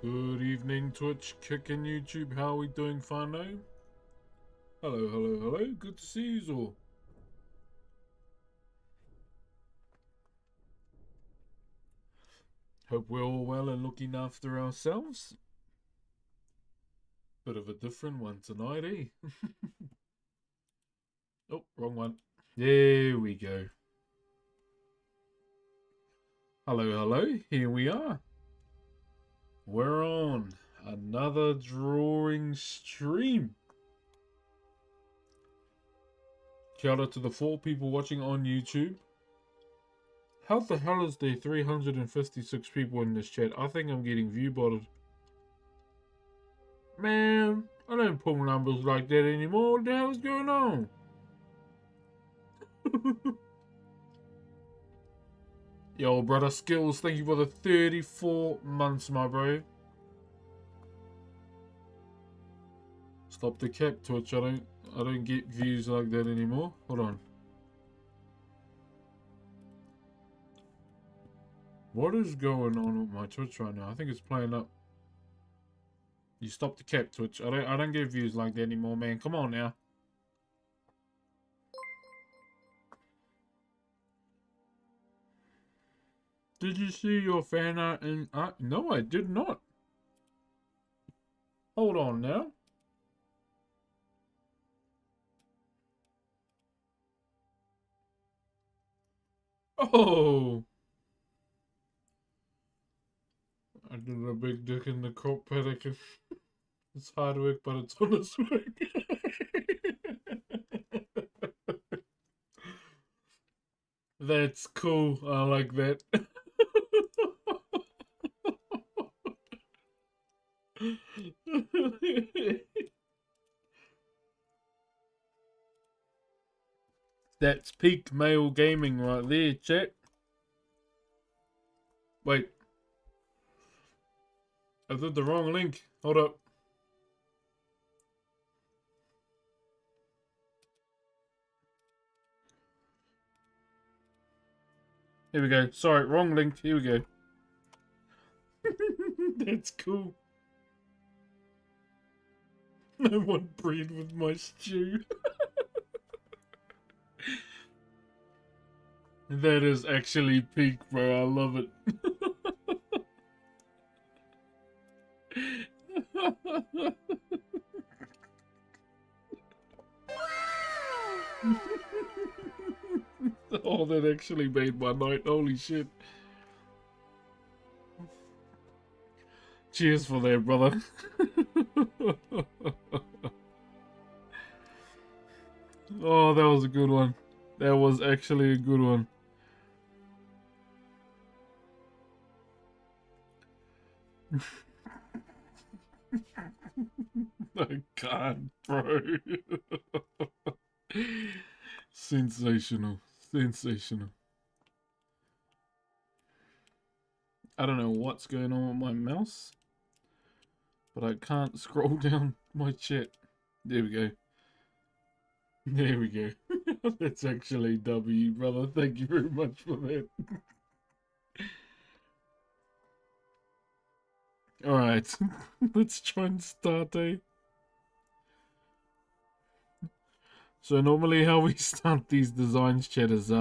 Good evening, Twitch, Kick and YouTube. How are we doing, Fano? Hello, hello, hello. Good to see you all. Hope we're all well and looking after ourselves. Bit of a different one tonight, eh? Oh, wrong one. There we go. Hello, hello. Here we are. We're on another drawing stream. Shout out to the 4 people watching on YouTube. How the hell is there 356 people in this chat? I think I'm getting view botted. Man, I don't pull numbers like that anymore. What the hell's going on? Yo, brother Skills, thank you for the 34 months, my bro. Stop the cap, Twitch. I don't get views like that anymore. Hold on. What is going on with my Twitch right now? I think it's playing up. You stop the cap, Twitch. I don't get views like that anymore, man. Come on now. Did you see your fan art in no, I did not. Hold on now. Oh, I did a big dick in the crop paddock. It's hard work, but it's honest work. That's cool. I like that. That's peak male gaming right there, chat. Wait. I did the wrong link. Hold up. Here we go. Sorry, wrong link. Here we go. That's cool. I want bread with my stew. That is actually peak, bro. I love it. Oh, that actually made my night. Holy shit. Cheers for that, brother. Oh, that was a good one. That was actually a good one. I can't, bro. Sensational. Sensational. I don't know what's going on with my mouse, but I can't scroll down my chat. There we go. There we go. That's actually W, brother. Thank you very much for that. Alright. Let's try and start, eh? So normally how we start these designs, chat, is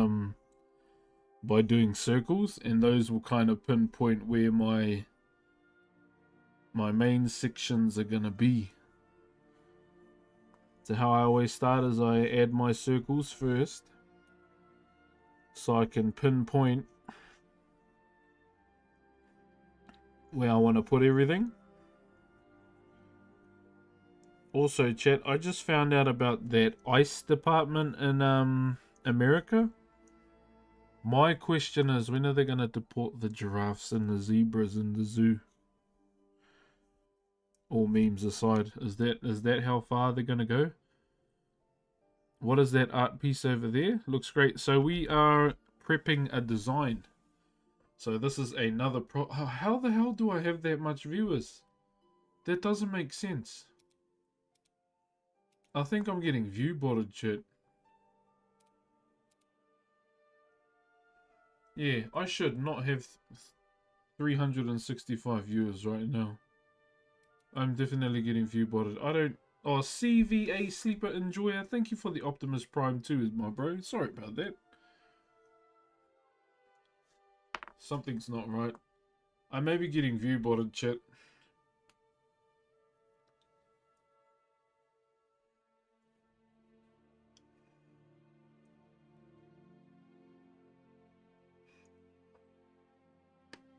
by doing circles, and those will kind of pinpoint where my main sections are gonna be. So how I always start is I add my circles first, so I can pinpoint where I want to put everything. Also, chat, I just found out about that ice department in America. My question is, when are they going to deport the giraffes and the zebras in the zoo? All memes aside, is that how far they're going to go? What is that art piece over there? Looks great. So we are prepping a design. So this is another how the hell do I have that much viewers? That doesn't make sense. I think I'm getting view botted, shit. Yeah, I should not have 365 viewers right now. I'm definitely getting view botted. I don't. Oh, CVA Sleeper Enjoyer. Thank you for the Optimus Prime too, my bro. Sorry about that. Something's not right. I may be getting view botted, chat.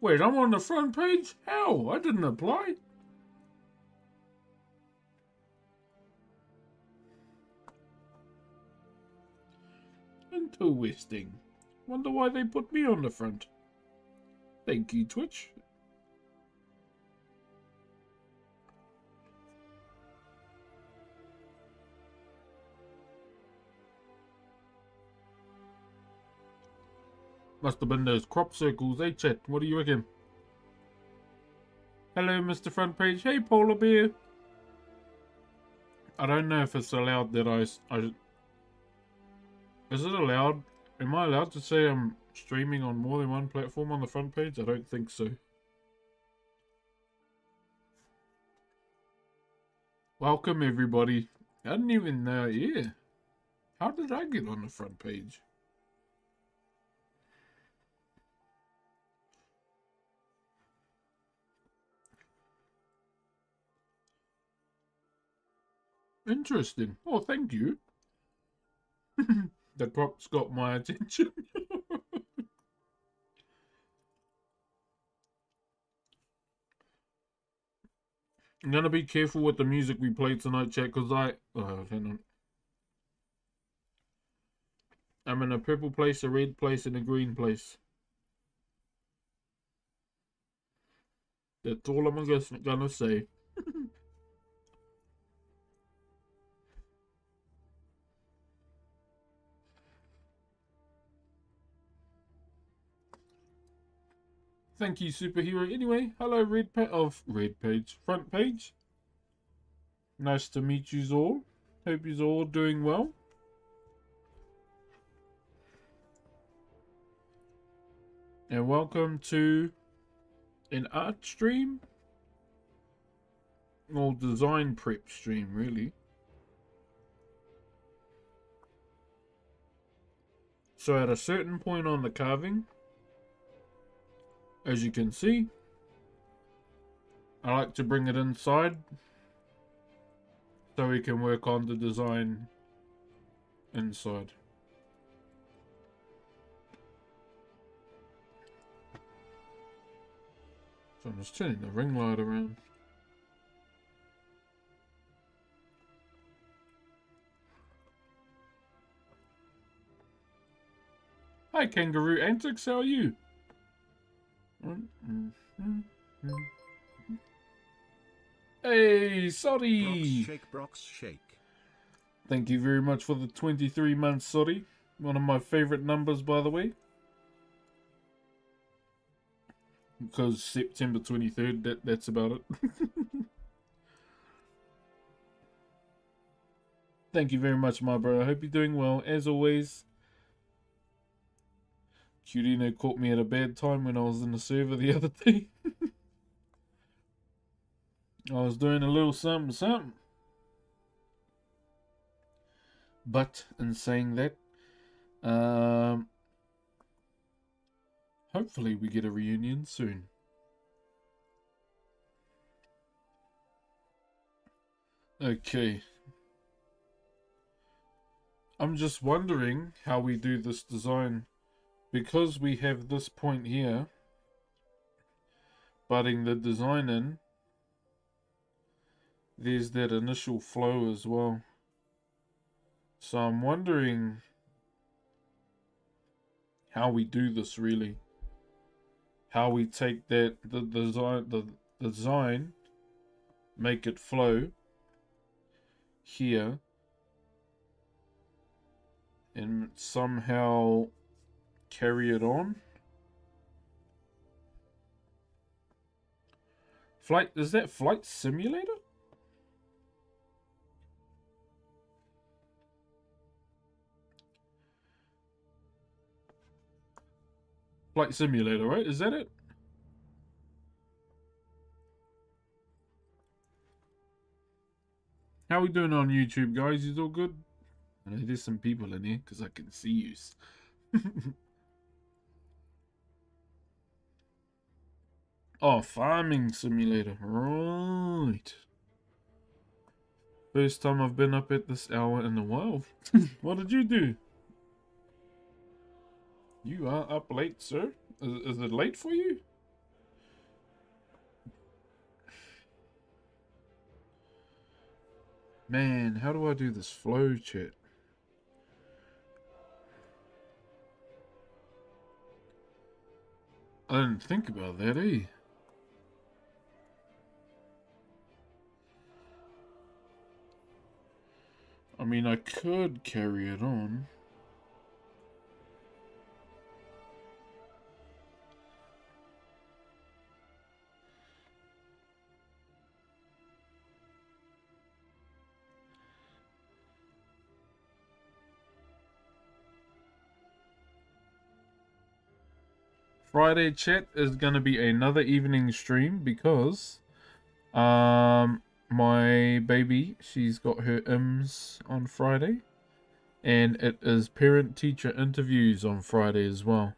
Wait, I'm on the front page? How? I didn't apply. Interesting. Wonder why they put me on the front. Thank you, Twitch. Must have been those crop circles, eh, chat? What do you reckon? Hello, Mr. Front Page. Hey, Polar Bear. I don't know if it's allowed that Is it allowed? Am I allowed to say I'm streaming on more than one platform on the front page? I don't think so. Welcome, everybody. I didn't even know, yeah. How did I get on the front page? Interesting. Oh, thank you. The crop's got my attention. I'm gonna be careful with the music we play tonight, chat, because hang on. I'm in a purple place, a red place, and a green place. That's all I'm gonna say. Thank you, superhero. Anyway, hello, red page, front page. Nice to meet you all. Hope you're all doing well. And welcome to an art stream or design prep stream, really. So at a certain point on the carving, as you can see, I like to bring it inside so we can work on the design inside. So I'm just turning the ring light around. Hi, Kangaroo Antics, how are you? Hey, sorry. Brox shake. Thank you very much for the 23 months, sorry. One of my favorite numbers, by the way. Because September 23rd, that's about it. Thank you very much, my bro. I hope you're doing well. As always, Curino caught me at a bad time when I was in the server the other day. I was doing a little something. But in saying that, hopefully we get a reunion soon. Okay. I'm just wondering how we do this design. Because we have this point here, butting the design in, there's that initial flow as well. So I'm wondering how we do this really. How we take the design, make it flow here, and somehow carry it on. Is that Flight Simulator? Flight Simulator, right? Is that it? How we doing on YouTube, guys? You all good? I know there's some people in here because I can see you. Oh, farming simulator. Right. First time I've been up at this hour in a while. What did you do? You are up late, sir. Is it late for you? Man, how do I do this flow chat? I didn't think about that, eh? I mean, I could carry it on. Friday chat is gonna be another evening stream because my baby, she's got her IMS on Friday, and it is parent teacher interviews on Friday as well.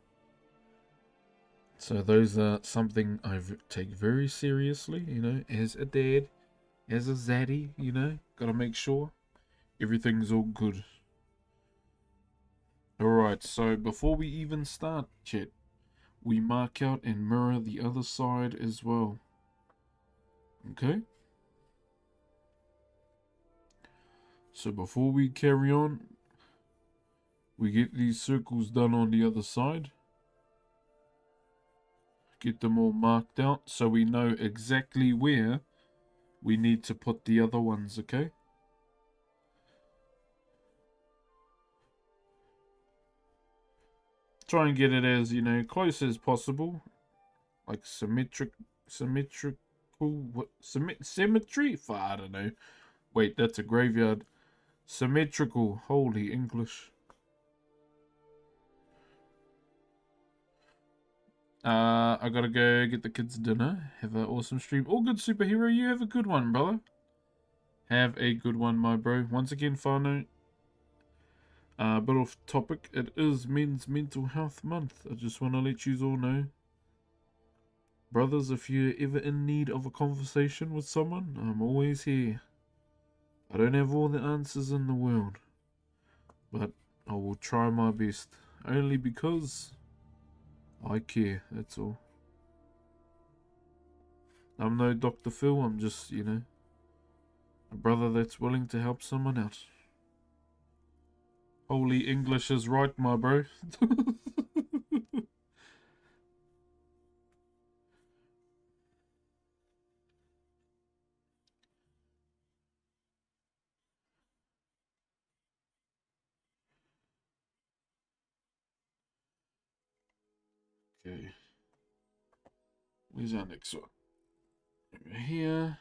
So those are something I take very seriously, you know, as a dad, as a zaddy, you know, gotta make sure everything's all good. Alright, so before we even start, chat, we mark out and mirror the other side as well. Okay? So before we carry on, we get these circles done on the other side. Get them all marked out so we know exactly where we need to put the other ones, okay? Try and get it as, you know, close as possible. Like symmetrical, what, symmetry? I don't know. Wait, that's a graveyard. Symmetrical, holy English. I gotta go get the kids dinner. Have an awesome stream. All good, superhero. You have a good one, brother. Have a good one, my bro. Once again, whānau. Bit off topic. It is Men's Mental Health Month. I just want to let you all know. Brothers, if you're ever in need of a conversation with someone, I'm always here. I don't have all the answers in the world, but I will try my best. Only because I care, that's all. I'm no Dr. Phil, I'm just, you know, a brother that's willing to help someone out. Holy English is right, my bro. Okay. Where's our next one? Over here.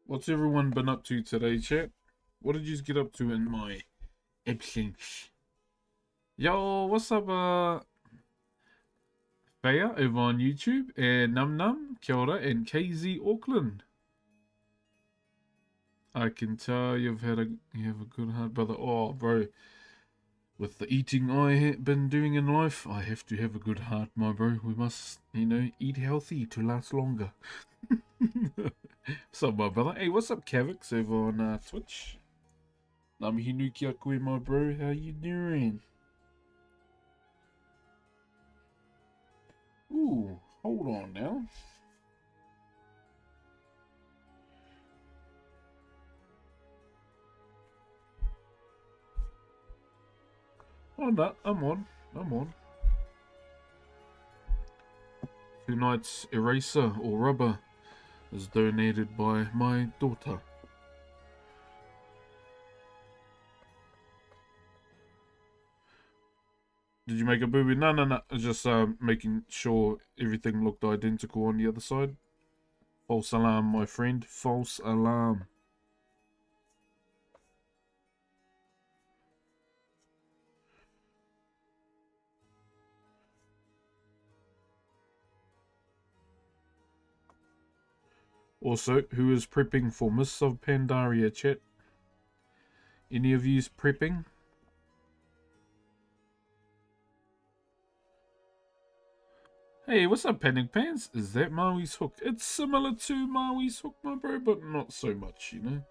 What's everyone been up to today, chat? What did you get up to in my absence? Yo, what's up, Faya over on YouTube, and Num Num, kia ora, and KZ Auckland. I can tell you have a good heart, brother. Oh, bro, with the eating I have been doing in life, I have to have a good heart, my bro. We must, you know, eat healthy to last longer. What's up, my brother? Hey, what's up, Kavix over on Twitch? Namihinu kia koe, my bro. How you doing? Ooh, hold on now. Oh no, I'm on. I'm on. Tonight's eraser or rubber is donated by my daughter. Did you make a booby? No, no, no. Just making sure everything looked identical on the other side. False alarm, my friend. False alarm. Also, who is prepping for Mists of Pandaria, chat? Any of yous prepping? Hey, what's up, Panic Pants? Is that Maui's hook? It's similar to Maui's hook, my bro, but not so much, you know?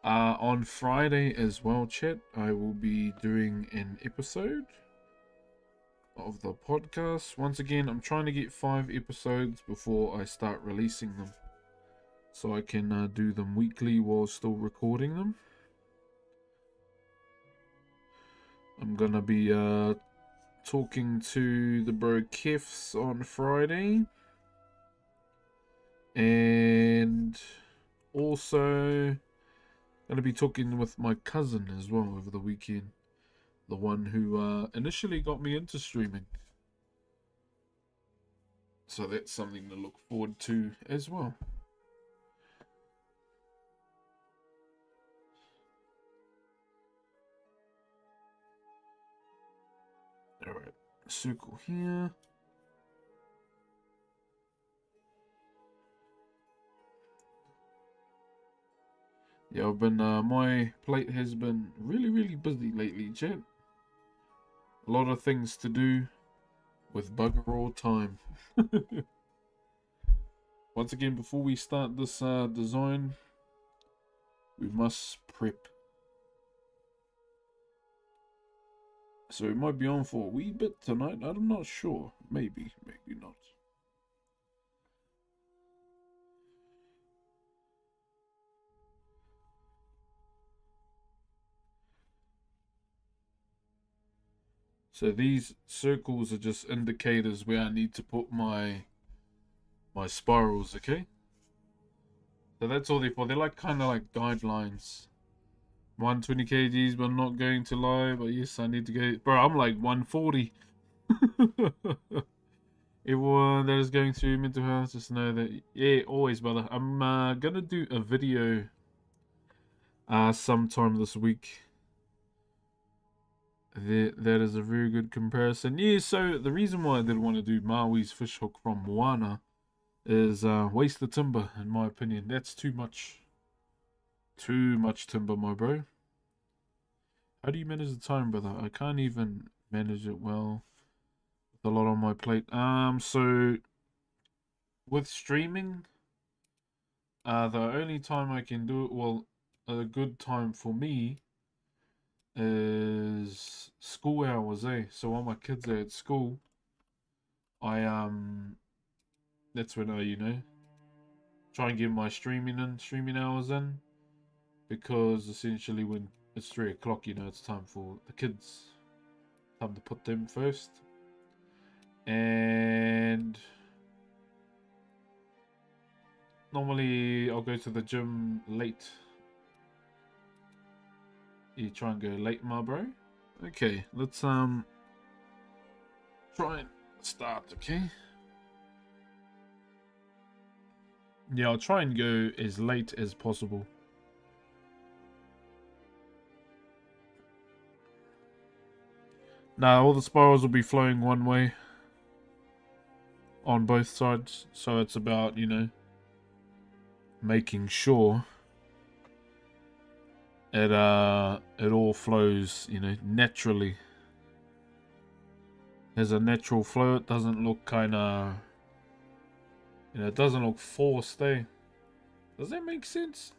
On Friday as well, chat, I will be doing an episode of the podcast. Once again, I'm trying to get 5 episodes before I start releasing them, so I can do them weekly while still recording them. I'm gonna be talking to the bro Kefs on Friday, and also gonna be talking with my cousin as well over the weekend, the one who initially got me into streaming. So that's something to look forward to as well. Alright, circle here. Yeah, I've been, my plate has been really busy lately, chat. A lot of things to do with bugger all time. Once again, before we start this design, we must prep. So it might be on for a wee bit tonight. I'm not sure. Maybe not. So these circles are just indicators where I need to put my spirals, okay? So that's all they're for. They're like kind of like guidelines. 120 kgs, but I'm not going to lie. But yes, I need to go. Bro, I'm like 140. Everyone that is going through mental health, just know that, yeah, always, brother. I'm gonna do a video sometime this week. That is a very good comparison. Yeah, so the reason why I did want to do Maui's fishhook from Moana is waste of timber, in my opinion. That's too much. Too much timber, my bro. How do you manage the time, brother? I can't even manage it well with a lot on my plate. So with streaming, the only time I can do it, well, a good time for me is school hours, eh? So while my kids are at school, I that's when I, try and get my streaming hours in, because essentially when it's 3 o'clock, it's time for the kids, time to put them first, and normally I'll go to the gym late. You try and go late, my bro. Okay, let's try and start, okay? Yeah, I'll try and go as late as possible. Now all the spirals will be flowing one way on both sides, so it's about, making sure it all flows, naturally. There's a natural flow. It doesn't look kind of, it doesn't look forced, eh? Does that make sense?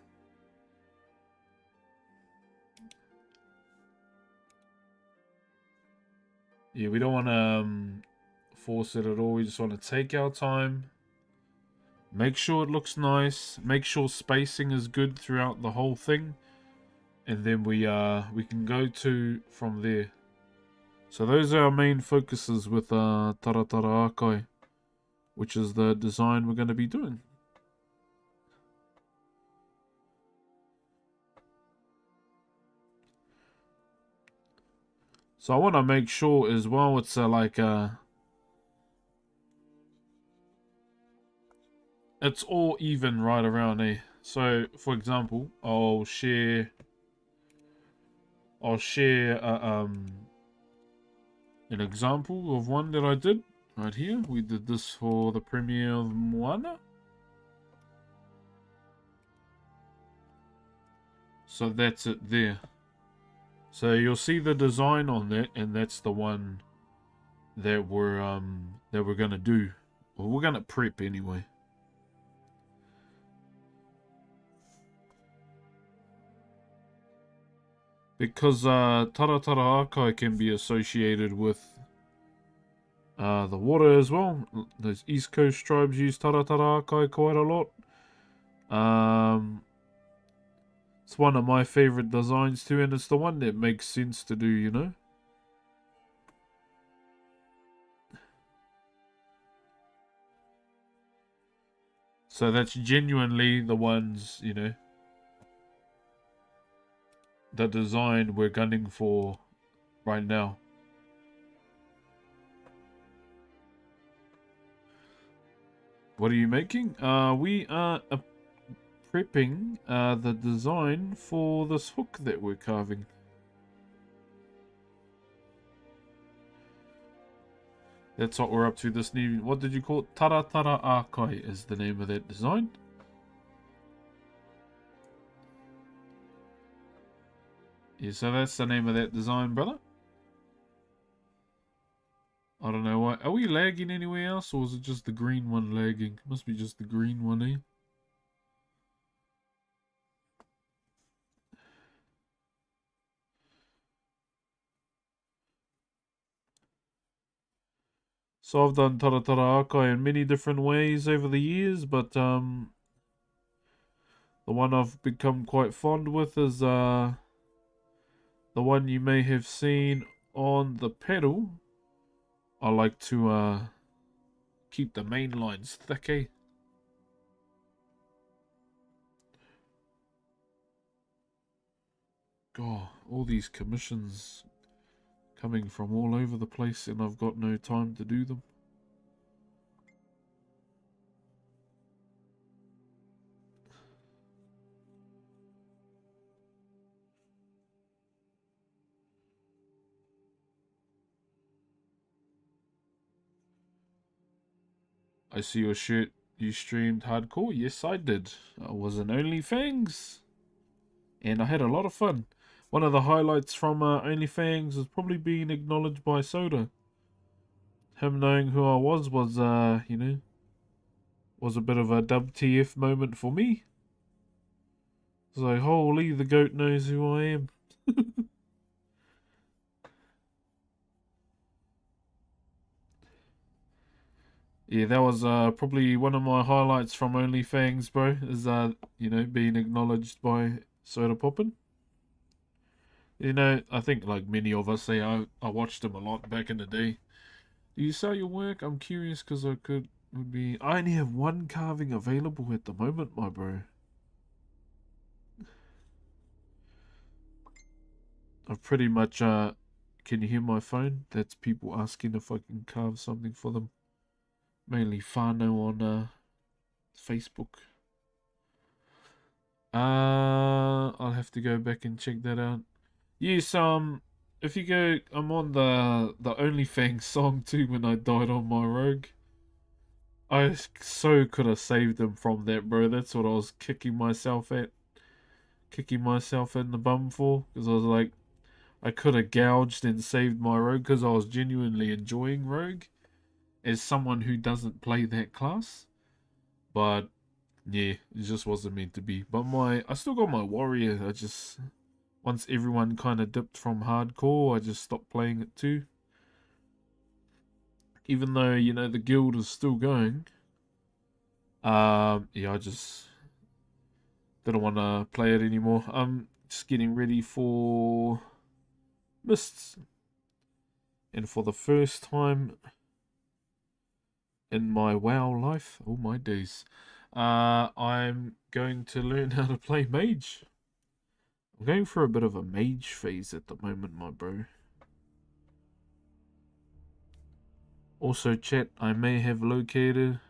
Yeah, we don't want to force it at all. We just want to take our time, make sure it looks nice, make sure spacing is good throughout the whole thing, and then we can go to from there. So those are our main focuses with Taratara Akai, which is the design we're going to be doing. So I want to make sure as well it's it's all even right around there. So for example, I'll share an example of one that I did. right here. We did this for the premiere of Moana. So that's it there. So you'll see the design on that, and that's the one that we're gonna do. Well, we're gonna prep anyway. Because Taratara Akai can be associated with the water as well. Those East Coast tribes use Taratara Akai quite a lot. It's one of my favorite designs too, and it's the one that makes sense to do, you know? So that's genuinely the ones, you know, the design we're gunning for right now. What are you making? We are prepping the design for this hook that we're carving. That's what we're up to this new... What did you call it? Taratara Akai is the name of that design. Yeah, so that's the name of that design, brother. I don't know why. Are we lagging anywhere else, or is it just the green one lagging? Must be just the green one, eh? So I've done Taratara Akai in many different ways over the years, but the one I've become quite fond with is the one you may have seen on the pedal. I like to keep the main lines thick, eh? God, all these commissions coming from all over the place, and I've got no time to do them. I see your shirt. You streamed hardcore? Yes, I did. I was in OnlyFans, and I had a lot of fun. One of the highlights from OnlyFans was probably being acknowledged by Soda. Him knowing who I was, you know, was a bit of a WTF moment for me. It's like, holy, the goat knows who I am. Yeah, that was probably one of my highlights from OnlyFans, bro. Is you know, being acknowledged by Soda Poppin'. You know, I think like many of us say, I watched him a lot back in the day. Do you sell your work? I'm curious because would be. I only have one carving available at the moment, my bro. I've pretty much Can you hear my phone? That's people asking if I can carve something for them. Mainly whānau on Facebook. I'll have to go back and check that out. Yes, if you go, I'm on the OnlyFans song too when I died on my rogue. I so could have saved him from that, bro. That's what I was kicking myself in the bum for, because I was like, I could have gouged and saved my rogue because I was genuinely enjoying rogue as someone who doesn't play that class. But yeah, it just wasn't meant to be. But I still got my warrior. I just, once everyone kind of dipped from hardcore, I just stopped playing it too. Even though, you know, the guild is still going. Yeah, I just didn't want to play it anymore. I'm just getting ready for Mists. And for the first time in my WoW life, all my days, I'm going to learn how to play mage. I'm going for a bit of a mage phase at the moment, my bro. Also, chat, I may have located...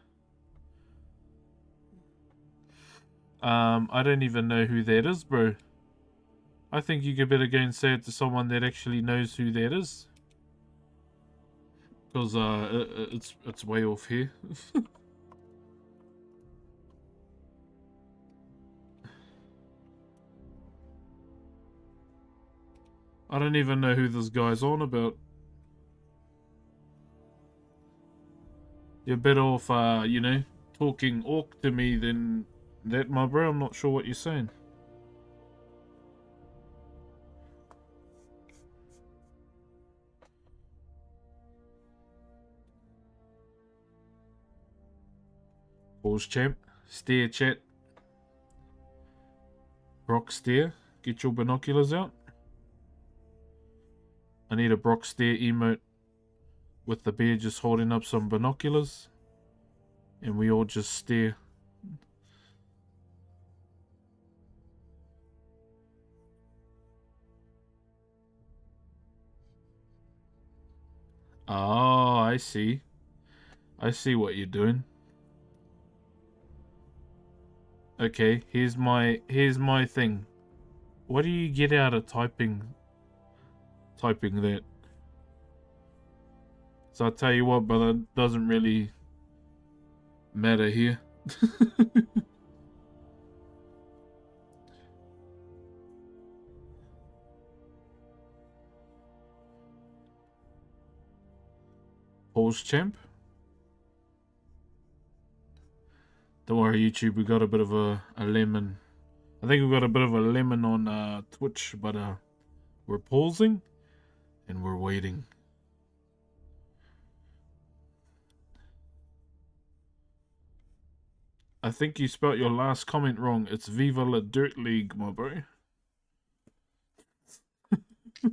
I don't even know who that is, bro. I think you could better go and say it to someone that actually knows who that is. because it's way off here. I don't even know who this guy's on about. You're better off, you know, talking orc to me than that, my bro. I'm not sure what you're saying. Pause, champ. Stare, chat. Brock stare. Get your binoculars out. I need a Brock stare emote with the bear just holding up some binoculars. And we all just stare. Oh, I see. I see what you're doing. Okay, here's my thing. What do you get out of typing that? So I'll tell you what, but it doesn't really matter here. Pause, champ. Don't worry, YouTube, we got a bit of a lemon. I think we got a bit of a lemon on Twitch, but we're pausing and we're waiting. I think you spelt your last comment wrong. It's Viva la Dirt League, my bro. Yeah,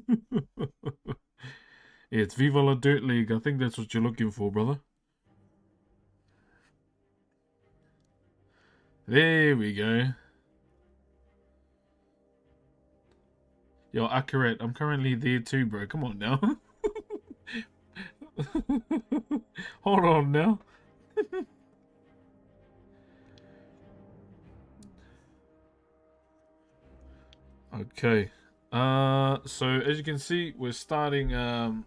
it's Viva la Dirt League. I think that's what you're looking for, brother. There we go. Yo, accurate. I'm currently there too, bro. Come on now. Hold on now. Okay. So as you can see, we're starting to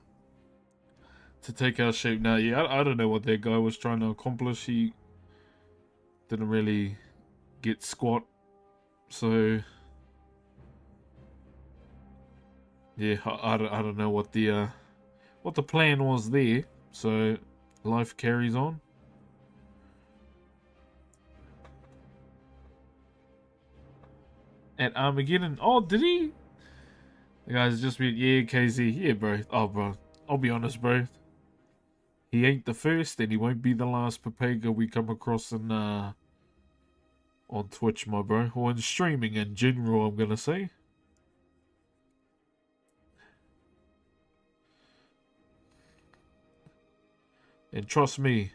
take our shape now. Yeah, I don't know what that guy was trying to accomplish. He didn't really get squat. So yeah, I don't know what the plan was there. So life carries on. At Armageddon. Oh, did he? The guy's just been, yeah, KZ. Yeah, bro. Oh, bro. I'll be honest, bro. He ain't the first, and he won't be the last Papega we come across in, on Twitch, my bro. Or in streaming in general, I'm gonna say. And trust me,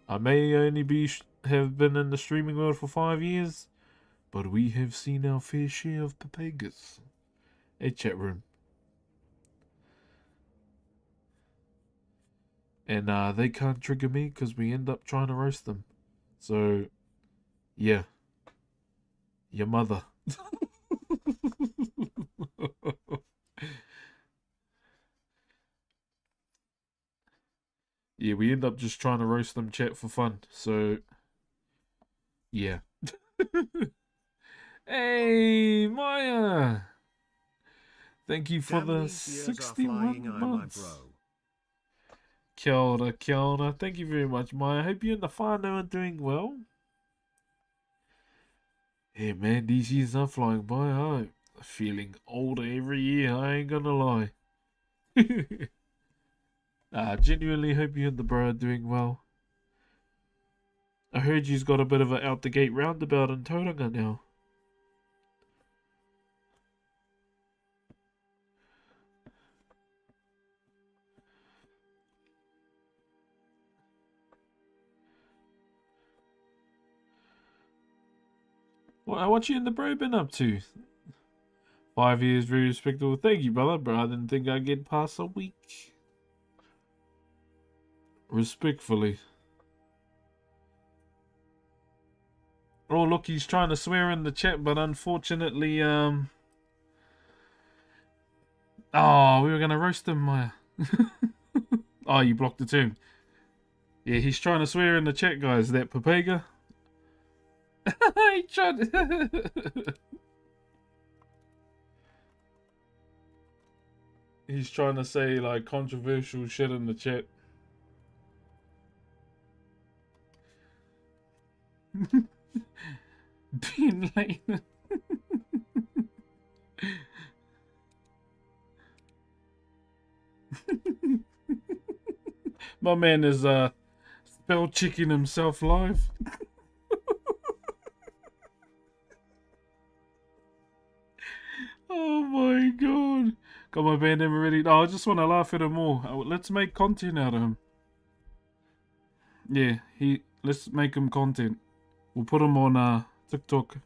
I may only have been in the streaming world for 5 years, but we have seen our fair share of Papegas. Hey, chat room. And they can't trigger me because we end up trying to roast them. So, yeah. Your mother. Yeah, we end up just trying to roast them, chat, for fun. So, yeah. Hey, Maya! Thank you for the 61 months. Kia ora, kia ora. Thank you very much, Maya. I hope you and the whānau are doing well. Yeah, man, these years are flying by. I'm feeling older every year, I ain't gonna lie. Genuinely hope you and the bro are doing well. I heard you's got a bit of an out-the-gate roundabout in Tauranga now. What you and the bro been up to? 5 years, very respectable. Thank you, brother. But I didn't think I'd get past a week. Respectfully. Oh, look, he's trying to swear in the chat, but unfortunately, oh, we were gonna roast him, Maya. Oh, you blocked the term. Yeah, he's trying to swear in the chat, guys. That Papega. He tried. He's trying to say like controversial shit in the chat. Being late. My man is spell checking himself live. Oh my god. Got my band name ready. No, I just want to laugh at him more. Let's make content out of him. Yeah, let's make him content. We'll put him on TikTok.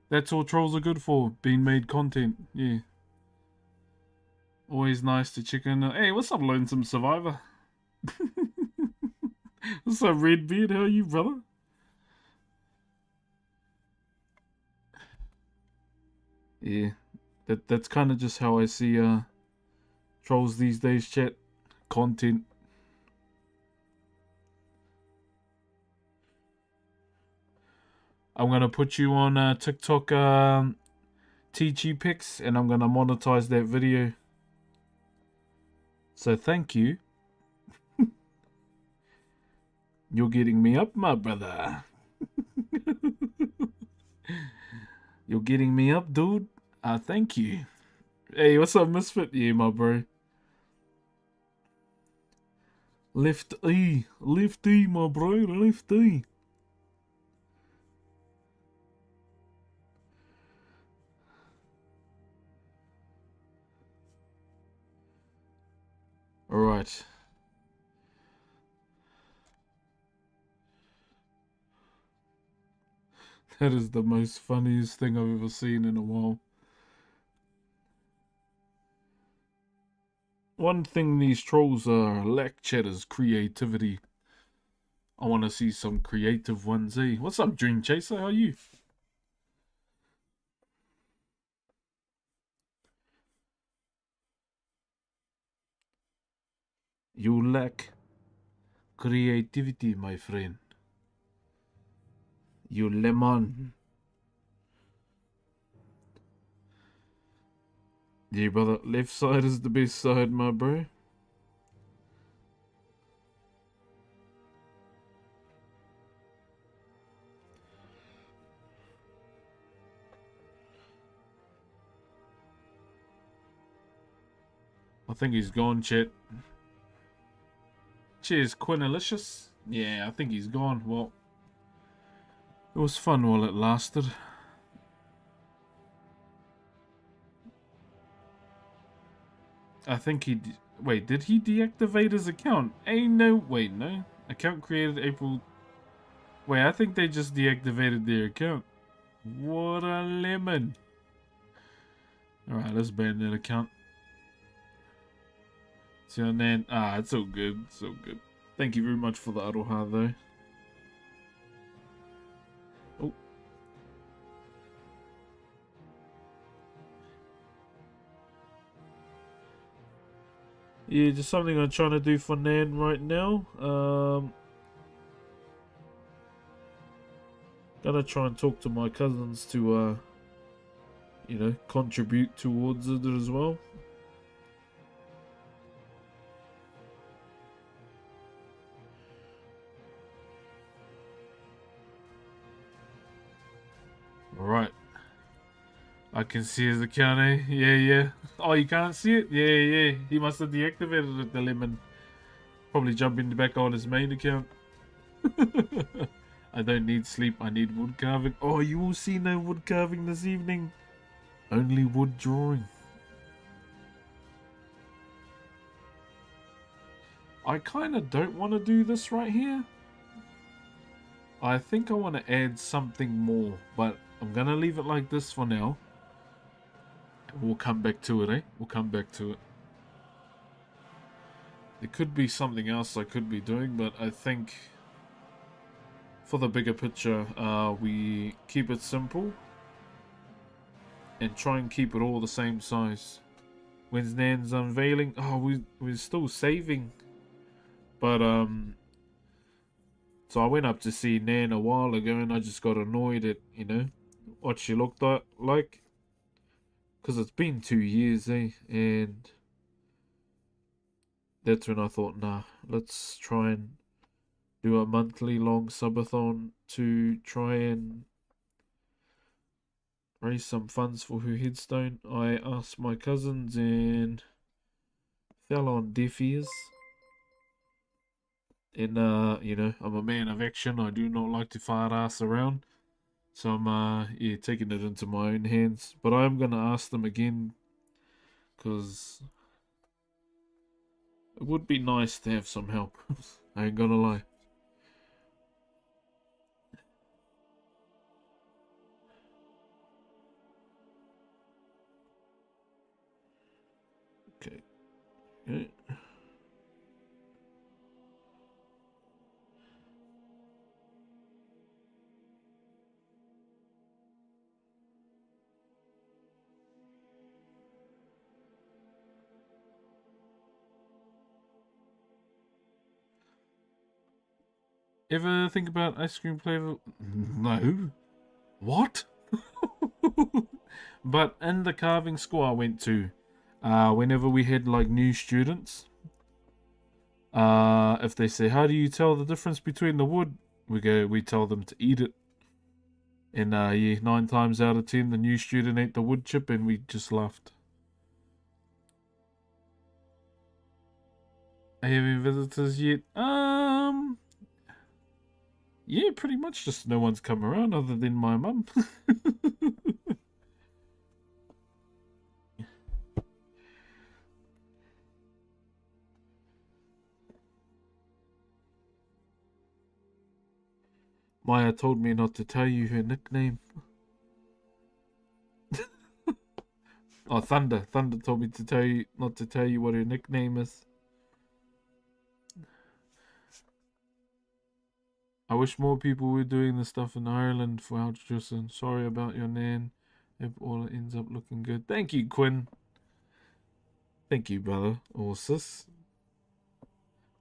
That's all trolls are good for, being made content. Yeah. Always nice to check in. Hey, what's up, Lonesome Survivor? What's up, Redbeard? How are you, brother? Yeah, that's kind of just how I see trolls these days, chat. Content. I'm gonna put you on TikTok TG pics, and I'm gonna monetize that video. So thank you. You're getting me up, my brother. You're getting me up, dude. Thank you. Hey, what's up, Misfit? Yeah, my bro. Left E, my bro, left E. Alright. That is the most funniest thing I've ever seen in a while. One thing these trolls lack, chat, is creativity. I want to see some creative ones, eh? What's up, Dream Chaser? How are you? You lack creativity, my friend. You lemon. Yeah, brother. Left side is the best side, my bro. I think he's gone, chat. Cheers, Quinalicious. Yeah, I think he's gone. Well, it was fun while it lasted. I think he... Wait, did he deactivate his account? Ain't no... Wait, no. Account created April... Wait, I think they just deactivated their account. What a lemon. Alright, let's ban that account. See you then. It's so good. So good. Thank you very much for the aroha, though. Oh. Yeah, just something I'm trying to do for Nan right now. Gonna try and talk to my cousins to, you know, contribute towards it as well. Alright. I can see his account, eh? Yeah, yeah. Oh, you can't see it? Yeah, yeah. He must have deactivated it, the lemon. Probably jumping back on his main account. I don't need sleep, I need wood carving. Oh, you will see no wood carving this evening. Only wood drawing. I kind of don't want to do this right here. I think I want to add something more, but I'm going to leave it like this for now. We'll come back to it, eh? We'll come back to it. There could be something else I could be doing, but I think for the bigger picture, we keep it simple and try and keep it all the same size. When's Nan's unveiling? Oh, we're still saving. But so I went up to see Nan a while ago, and I just got annoyed at what she looked like, because it's been 2 years, and that's when I thought, nah, let's try and do a monthly long subathon to try and raise some funds for her headstone. I asked my cousins and fell on deaf ears. And I'm a man of action. I do not like to fart ass around. So I'm taking it into my own hands. But I am gonna ask them again, because it would be nice to have some help. I ain't gonna lie. Okay. Okay. Ever think about ice cream flavor? No. What? But in the carving school I went to, whenever we had like new students, if they say, "How do you tell the difference between the wood?" we tell them to eat it. And 9 times out of 10, the new student ate the wood chip, and we just laughed. Are you having visitors yet? Yeah, pretty much just no one's come around other than my mum. Maya told me not to tell you her nickname. Oh, Thunder. Thunder told me to tell you not to tell you what her nickname is. I wish more people were doing this stuff in Ireland for our children. Sorry about your nan. If all ends up looking good. Thank you, Quinn. Thank you, brother or sis.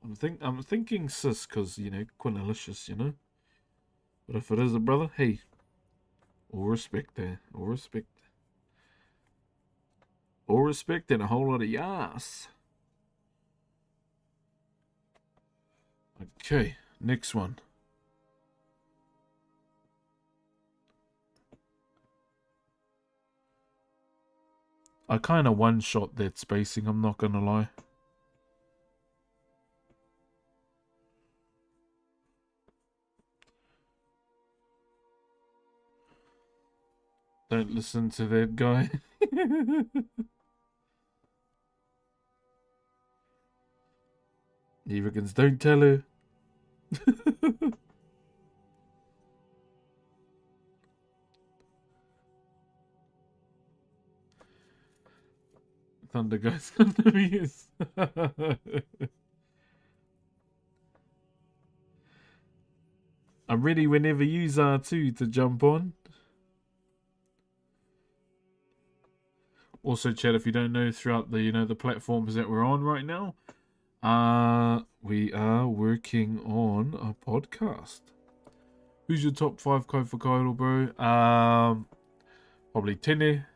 I'm thinking sis because Quinnalicious. But if it is a brother, hey, all respect there, all respect, all respect, and a whole lot of yas. Okay, next one. I kind of one-shot that spacing, I'm not gonna lie. Don't listen to that guy. He reckons, don't tell her. Thunder goes under me. I'm ready whenever you are too to jump on. Also, chat, if you don't know, throughout the platforms that we're on right now, we are working on a podcast. Who's your top 5 code for Whakairo, bro? Probably Tene.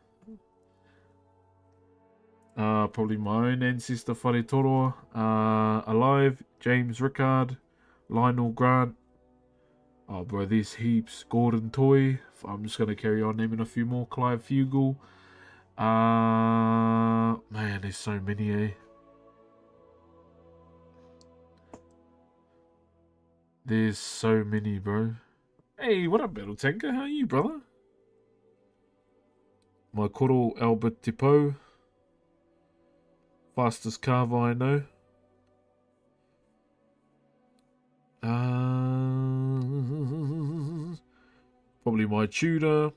Probably my own ancestor, Whare Toroa. Alive, James Rickard, Lionel Grant. Oh, bro, there's heaps. Gordon Toy. I'm just going to carry on naming a few more. Clive Fugel. Man, there's so many, eh? There's so many, bro. Hey, what up, Battle Tanker? How are you, brother? My koro Albert Tipo. Fastest carver I know. Probably my tutor.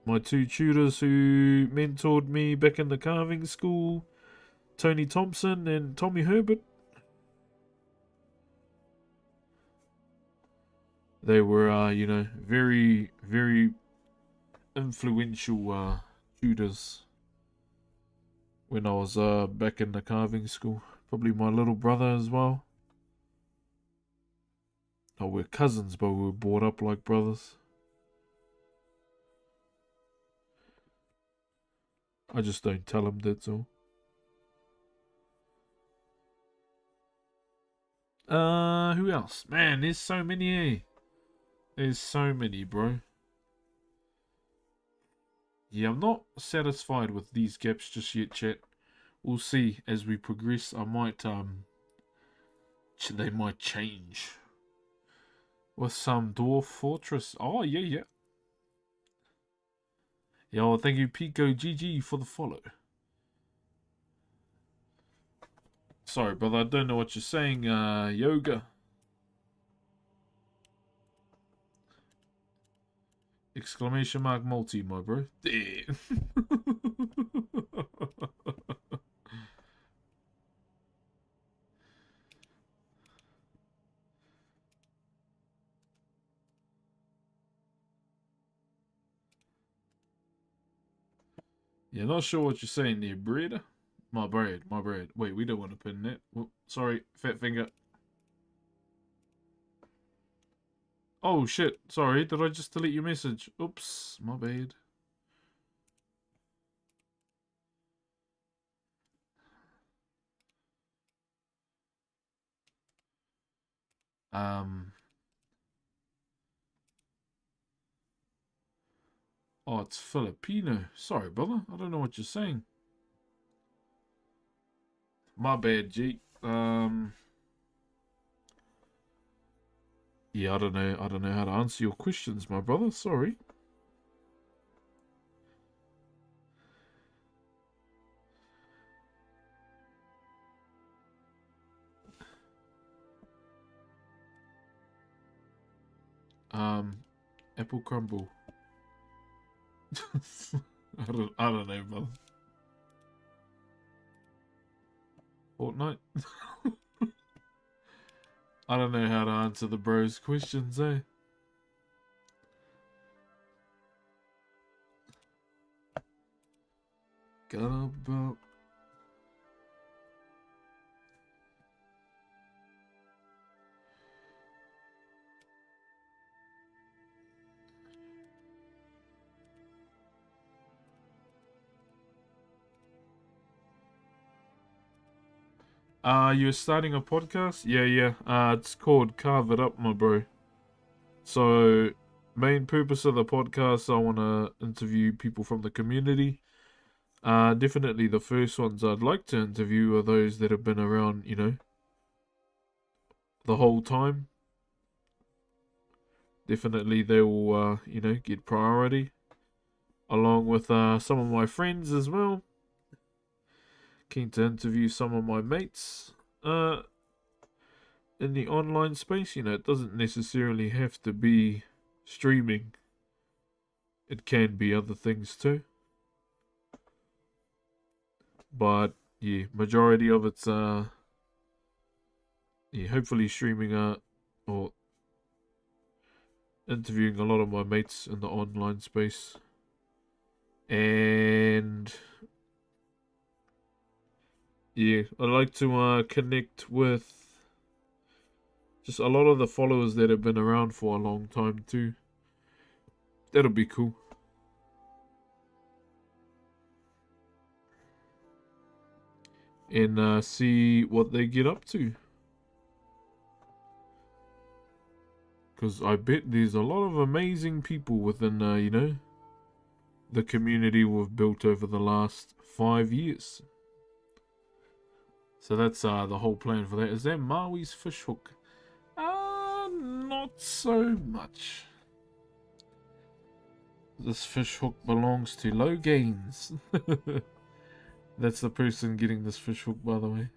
My 2 tutors who mentored me back in the carving school. Tony Thompson and Tommy Herbert. They were, very, very influential tutors. when I was back in the carving school. Probably my little brother as well. Oh, we're cousins, but we were brought up like brothers. I just don't tell him, that's all. Who else? Man, there's so many, eh? There's so many, bro. Yeah, I'm not satisfied with these gaps just yet, chat. We'll see as we progress. I might, they might change. With some Dwarf Fortress. Oh, yeah, yeah. Yeah, well, thank you, Pico GG, for the follow. Sorry, brother, I don't know what you're saying, Yoga. Exclamation mark multi, my bro. Damn. Yeah, not sure what you're saying there, bread. My bread, my bread. Wait, we don't want to pin that. Well, sorry, fat finger. Oh, shit. Sorry, did I just delete your message? Oops, my bad. Oh, it's Filipino. Sorry, brother. I don't know what you're saying. My bad, G. Yeah, I don't know. I don't know how to answer your questions, my brother. Sorry. Apple crumble. I don't know, brother. Fortnite. I don't know how to answer the bros' questions, eh? Got about. You're starting a podcast? Yeah, yeah. It's called Carve It Up, my bro. So, main purpose of the podcast, I want to interview people from the community. Definitely the first ones I'd like to interview are those that have been around, you know, the whole time. Definitely they will, you know, get priority. Along with some of my friends as well. Keen to interview some of my mates. In the online space, you know, it doesn't necessarily have to be streaming. It can be other things too. But yeah, majority of it's yeah, hopefully streaming or interviewing a lot of my mates in the online space. And yeah, I like to connect with just a lot of the followers that have been around for a long time too. That'll be cool. And see what they get up to. Because I bet there's a lot of amazing people within, you know, the community we've built over the last 5 years. So that's the whole plan for that. Is that Maui's fish hook? Not so much. This fish hook belongs to Low Gains. That's the person getting this fish hook, by the way.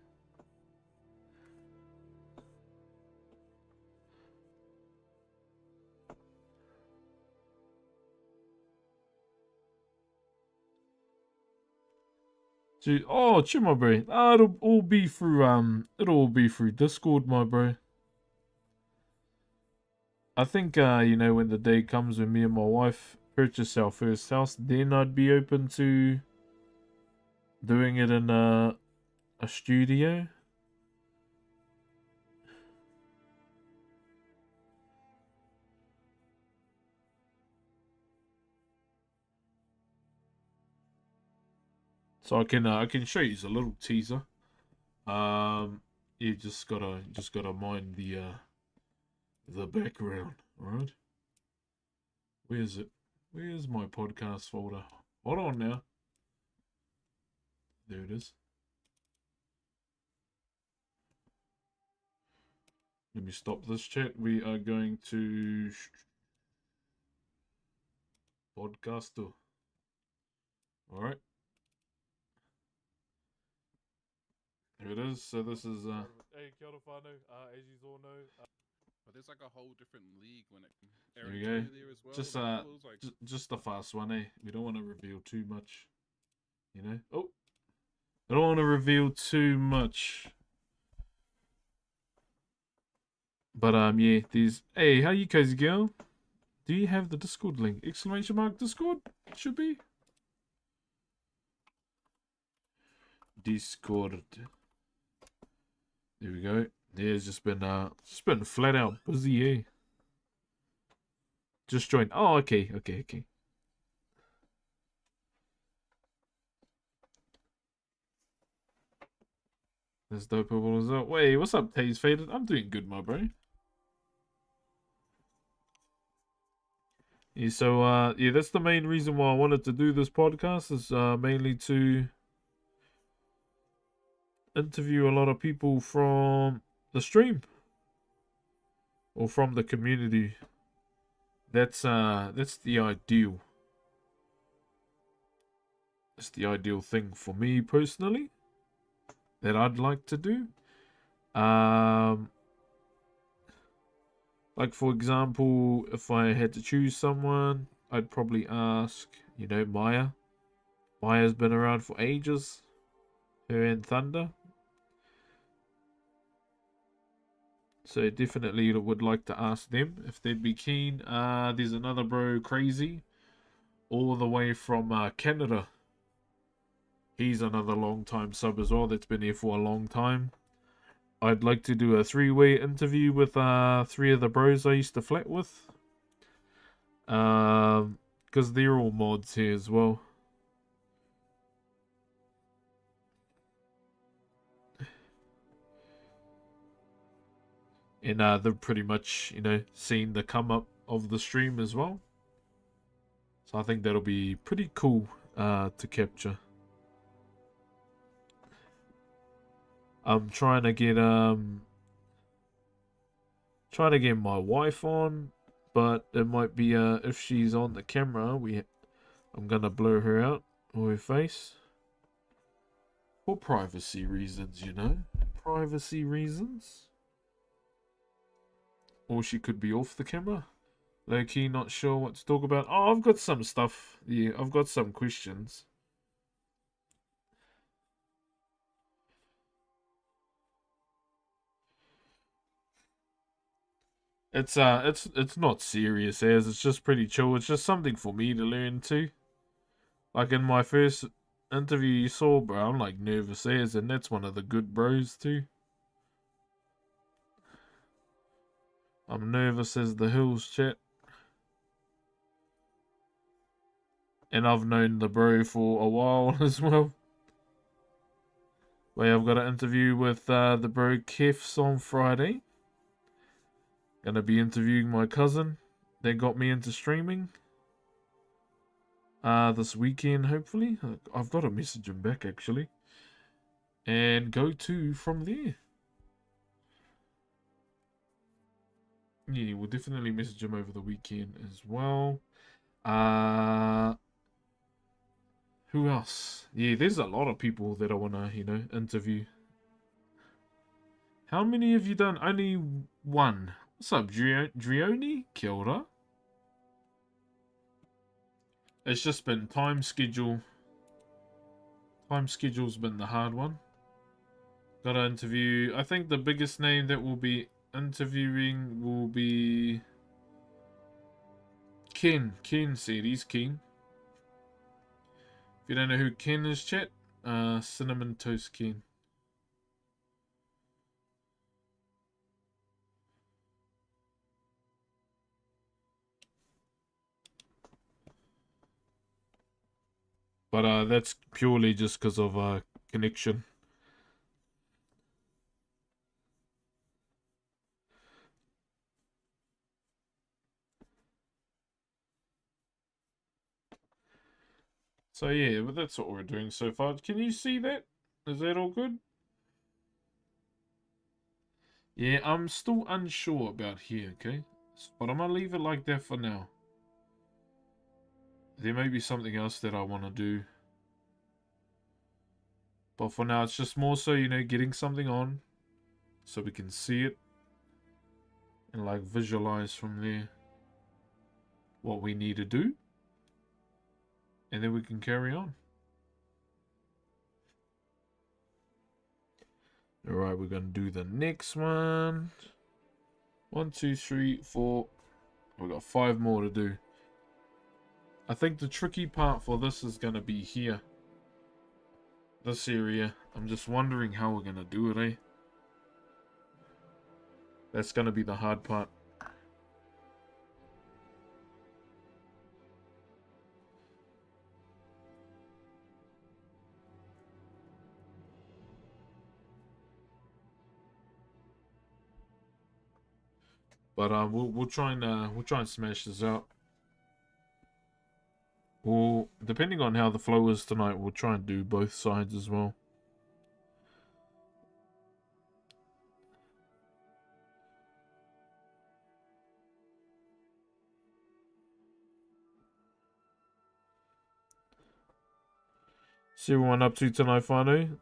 Oh, chill, my bro. It'll all be through Discord, my bro. I think you know, when the day comes when me and my wife purchase our first house, then I'd be open to doing it in a studio. So I can show you a little teaser. You just gotta mind the background, alright? Where's it? Where's my podcast folder? Hold on now. There it is. Let me stop this chat. We are going to podcaster. Alright. There it is. So this is hey, kia ora whānau. As you all know, but there's like a whole different league when it there we go. there as well. Just like, just the fast one, eh? We don't want to reveal too much. You know? Oh. I don't want to reveal too much. But yeah, these hey, how you cozy girl? Do you have the Discord link? Exclamation mark Discord? Should be. Discord. There we go. There's just been flat out busy, eh? Just joined. Oh, okay. There's dope people as well. Wait, what's up, Taze Faded? I'm doing good, my bro. Yeah, so yeah, that's the main reason why I wanted to do this podcast is mainly to interview a lot of people from the stream or from the community. That's the ideal. That's the ideal thing for me personally that I'd like to do. Like for example, if I had to choose someone, I'd probably ask, you know, Maya. Maya's been around for ages. Her and Thunder. So definitely would like to ask them if they'd be keen. There's another bro, Crazy, all the way from Canada. He's another long time sub as well that's been here for a long time. I'd like to do a 3-way interview with 3 of the bros I used to flat with. Because they're all mods here as well. And they've pretty much, you know, seen the come up of the stream as well. So I think that'll be pretty cool to capture. I'm trying to get my wife on, but it might be if she's on the camera, I'm gonna blur her out or her face. For privacy reasons, you know? Privacy reasons. Or she could be off the camera. Low key, not sure what to talk about. Oh, I've got some stuff. Yeah, I've got some questions. It's not serious as it's just pretty chill. It's just something for me to learn too. Like in my first interview you saw, bro, I'm like nervous as, and that's one of the good bros too. I'm nervous as the hills, chat. And I've known the bro for a while as well. Wait, I've got an interview with the bro Kefs on Friday. Gonna be interviewing my cousin that got me into streaming. This weekend, hopefully. I've got to message him back actually. And go to from there. Yeah, we'll definitely message him over the weekend as well. Who else? Yeah, there's a lot of people that I wanna, you know, interview. How many have you done? Only one. What's up, Drioni? Kia ora. It's just been time schedule. Time schedule's been the hard one. Gotta interview. I think the biggest name that we'll be interviewing will be Ken. Ken said he's Ken. If you don't know who Ken is, chat, Cinnamon Toast King. But that's purely just because of connection. So yeah, but that's what we're doing so far. Can you see that? Is that all good? Yeah, I'm still unsure about here, okay? But I'm gonna leave it like that for now. There may be something else that I want to do. But for now, it's just more so, getting something on so we can see it and like visualize from there what we need to do. And then we can carry on. Alright, we're going to do the next one. 1, 2, 3, 4. We've got 5 more to do. I think the tricky part for this is going to be here. This area. I'm just wondering how we're going to do it, eh? That's going to be the hard part. But we'll try and smash this out. Well, depending on how the flow is tonight, we'll try and do both sides as well. See everyone up to tonight, Whānau?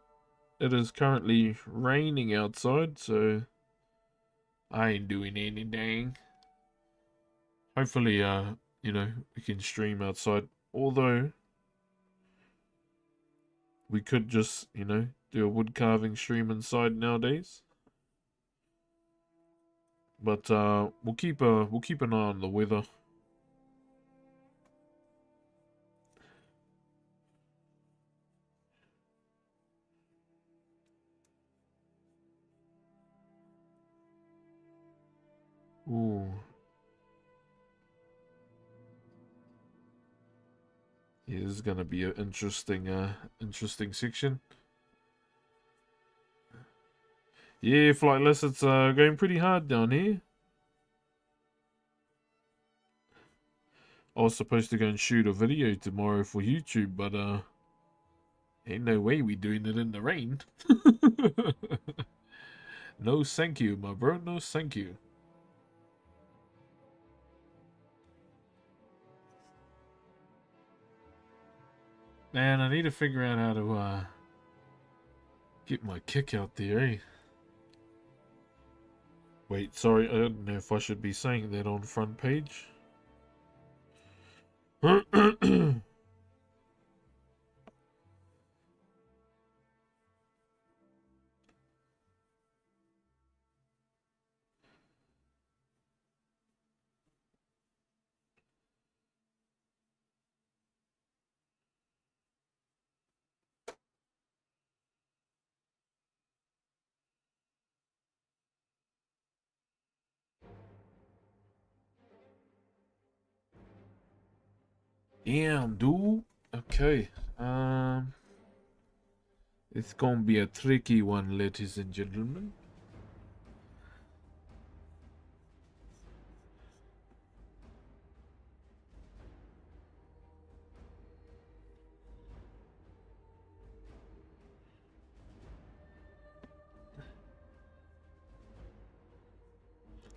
It is currently raining outside, so I ain't doing anything. Hopefully, we can stream outside. Although, we could just, do a wood carving stream inside nowadays. But we'll keep an eye on the weather. Ooh. Yeah, this is gonna be an interesting section. Yeah, Flightless, it's going pretty hard down here. I was supposed to go and shoot a video tomorrow for YouTube, but ain't no way we doing it in the rain. No thank you, my bro, no thank you. Man, I need to figure out how to get my kick out there, eh? Wait, sorry, I don't know if I should be saying that on front page. Damn, dude. Okay. It's gonna be a tricky one, ladies and gentlemen.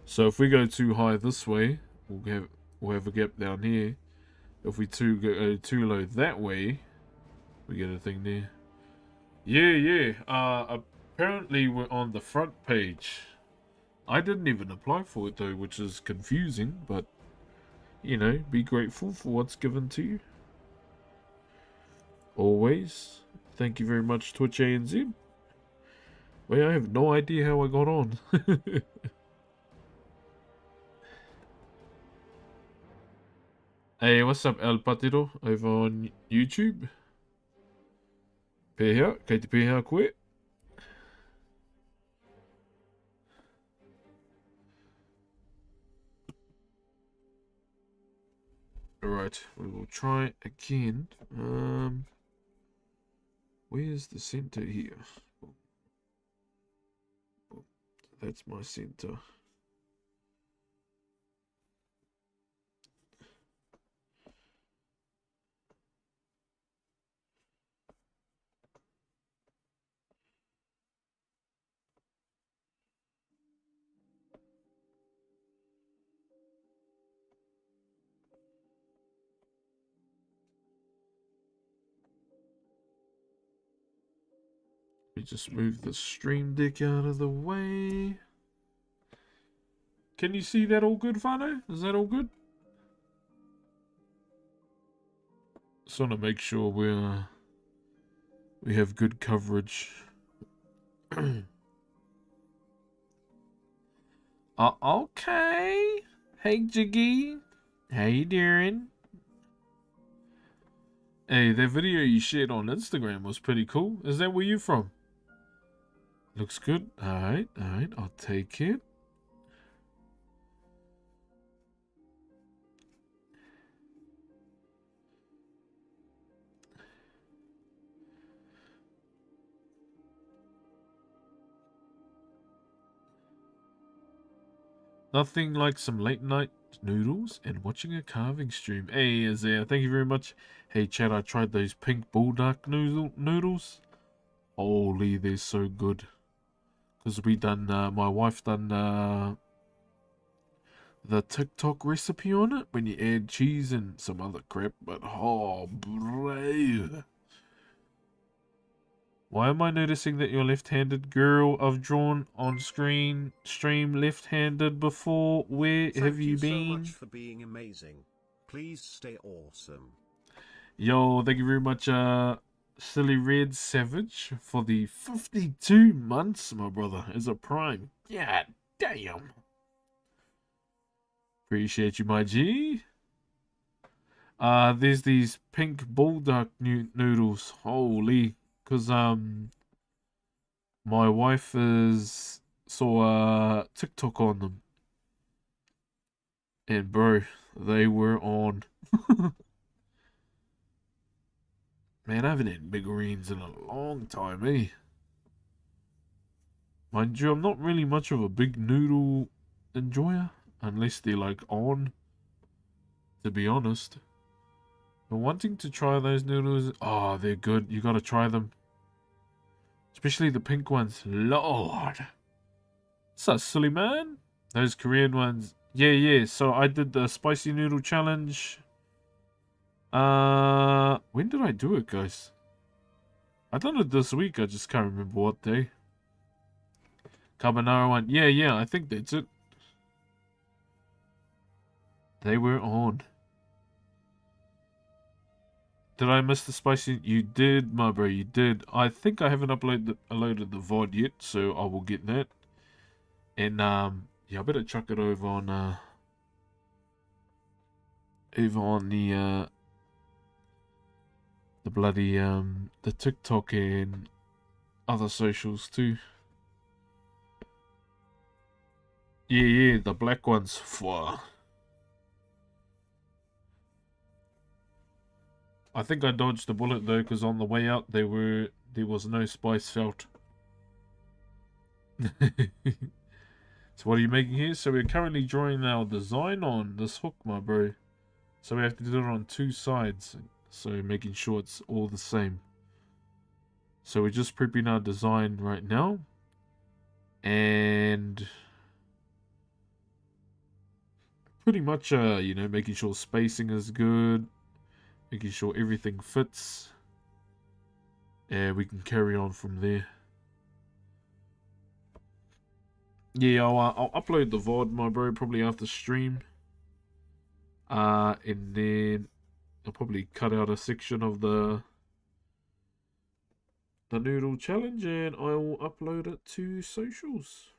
So if we go too high this way, we'll have a gap down here. If we go too low that way, we get a thing there. Yeah. Apparently we're on the front page. I didn't even apply for it though, which is confusing, but be grateful for what's given to you. Always. Thank you very much, Twitch ANZ. Wait, I have no idea how I got on. Hey, what's up, El Patiro, over on YouTube? Pēhea, kei te pēhea koe. Alright, we will try again. Where's the center here? That's my center. We just move the stream deck out of the way. Can you see that all good, Fano? Is that all good? Just want to make sure we have good coverage. Okay. Hey, Jiggy. How you doing? Hey, that video you shared on Instagram was pretty cool. Is that where you from? Looks good. Alright, I'll take it. Nothing like some late night noodles and watching a carving stream. Hey, Isaiah, thank you very much. Hey, Chad, I tried those pink bulldog noodles. Holy, they're so good. Because my wife done the TikTok recipe on it when you add cheese and some other crap. But, oh, bro. Why am I noticing that your left-handed girl I've drawn on stream left-handed before? Where have you been? Thank you so much for being amazing. Please stay awesome. Yo, thank you very much, Silly Red Savage, for the 52 months, my brother, as a prime. God damn. Appreciate you, my G. There's these pink bulldog noodles. Holy. Because, my wife saw TikTok on them. And, bro, they were on. Man, I haven't had migraines in a long time, eh? Mind you, I'm not really much of a big noodle enjoyer. Unless they're, like, on. To be honest. But wanting to try those noodles... Oh, they're good. You gotta try them. Especially the pink ones. Lord. What's up, silly man? Those Korean ones. Yeah. So I did the spicy noodle challenge. When did I do it, guys? I done it this week. I just can't remember what day. Carbonara one. Yeah. I think that's it. They were on. Did I miss the spicy? You did, my bro. You did. I think I haven't uploaded the VOD yet, so I will get that. And yeah, I better chuck it over on the bloody the TikTok and other socials too. Yeah, the black ones. Phew. I think I dodged the bullet though, because on the way out there was no spice felt. So what are you making here? So we're currently drawing our design on this hook, my bro. So we have to do it on two sides. So making sure it's all the same. So we're just prepping our design right now. And pretty much, making sure spacing is good. Making sure everything fits. And we can carry on from there. Yeah, I'll upload the VOD, my bro, probably after stream. And then I'll probably cut out a section of the noodle challenge and I will upload it to socials.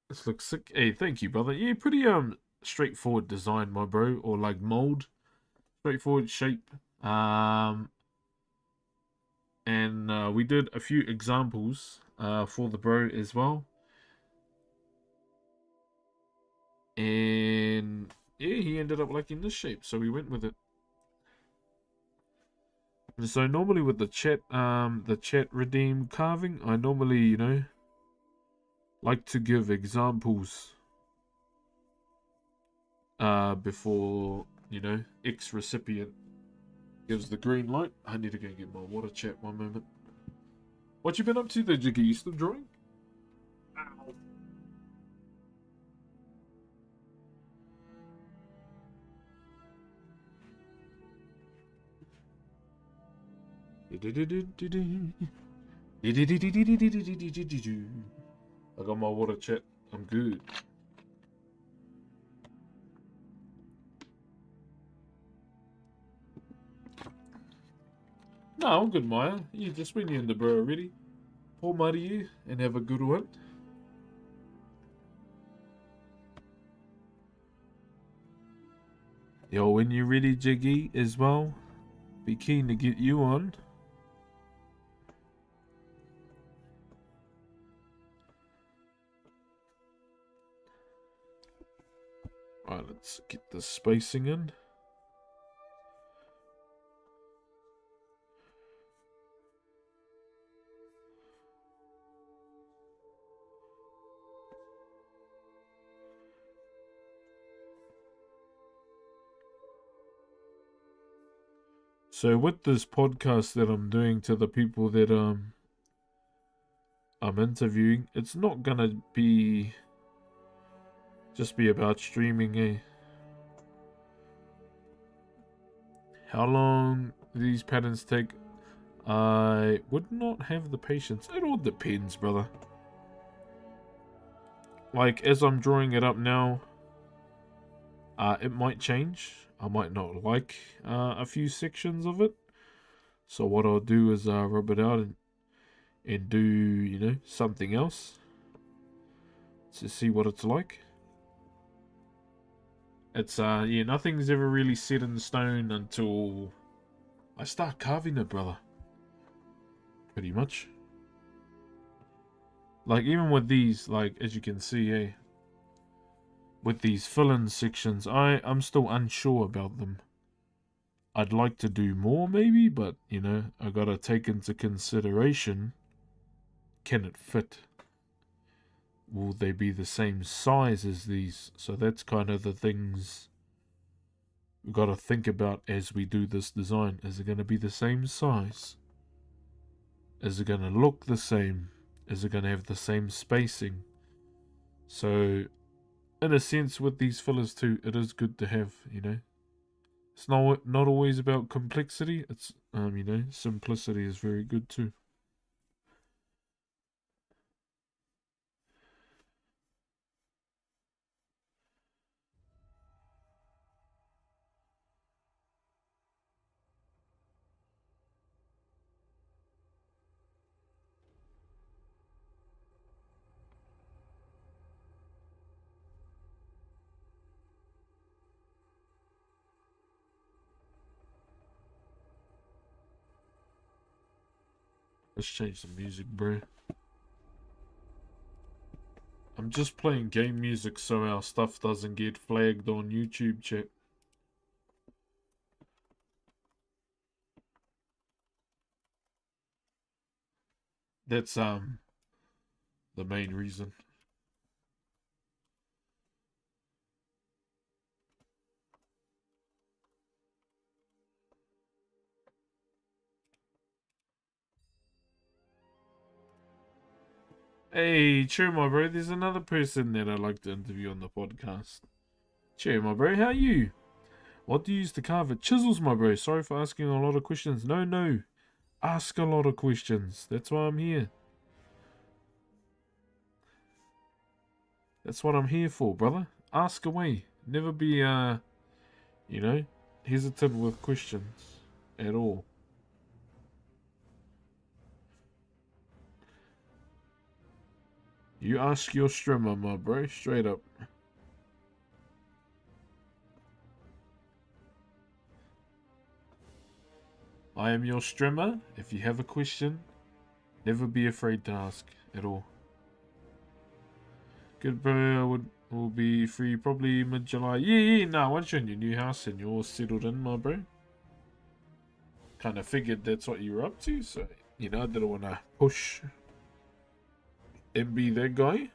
This looks sick. Hey, thank you, brother. Yeah, pretty straightforward design, my bro, or like mold. straightforward shape. And we did a few examples for the bro as well. And yeah, he ended up liking this shape, so we went with it. And so normally with the chat redeem carving, I normally, you know, like to give examples before, you know, X recipient gives the green light. I need to go get my water, chat, one moment. What you been up to there, Jiggy? You still drawing? Ow. I got my water, chat. I'm good. No, I'm good, Maya. You just when you're in the bro already. Pour muddy you and have a good one. Yo, when you're ready, Jiggy, as well, be keen to get you on. Alright, let's get the spacing in. So with this podcast that I'm doing to the people that I'm interviewing, it's not gonna be just be about streaming, eh? How long these patterns take? I would not have the patience. It all depends, brother. Like, as I'm drawing it up now, it might change. I might not like a few sections of it. So what I'll do is rub it out and do, you know, something else to see what it's like. It's, yeah, nothing's ever really set in stone until I start carving it, brother. Pretty much. Like, even with these, like, as you can see, eh? With these fill-in sections, I'm still unsure about them. I'd like to do more, maybe, but, you know, I gotta take into consideration, can it fit? Will they be the same size as these? So that's kind of the things we've got to think about as we do this design. Is it going to be the same size? Is it going to look the same? Is it going to have the same spacing? So, in a sense, with these fillers too, it is good to have, you know. It's not always about complexity. It's, you know, simplicity is very good too. Let's change the music, bro. I'm just playing game music so our stuff doesn't get flagged on YouTube, chat. That's the main reason. Hey, cheer, my bro. There's another person that I'd like to interview on the podcast. Cheer, my bro. How are you? What do you use to carve it? Chisels, my bro. Sorry for asking a lot of questions. No. Ask a lot of questions. That's why I'm here. That's what I'm here for, brother. Ask away. Never be, you know, hesitant with questions at all. You ask your streamer, my bro. Straight up. I am your streamer. If you have a question, never be afraid to ask at all. Good, bro. Will be free probably mid-July. Yeah. No, once you're in your new house and you're all settled in, my bro. Kind of figured that's what you were up to, so you know, I didn't want to push and be that guy.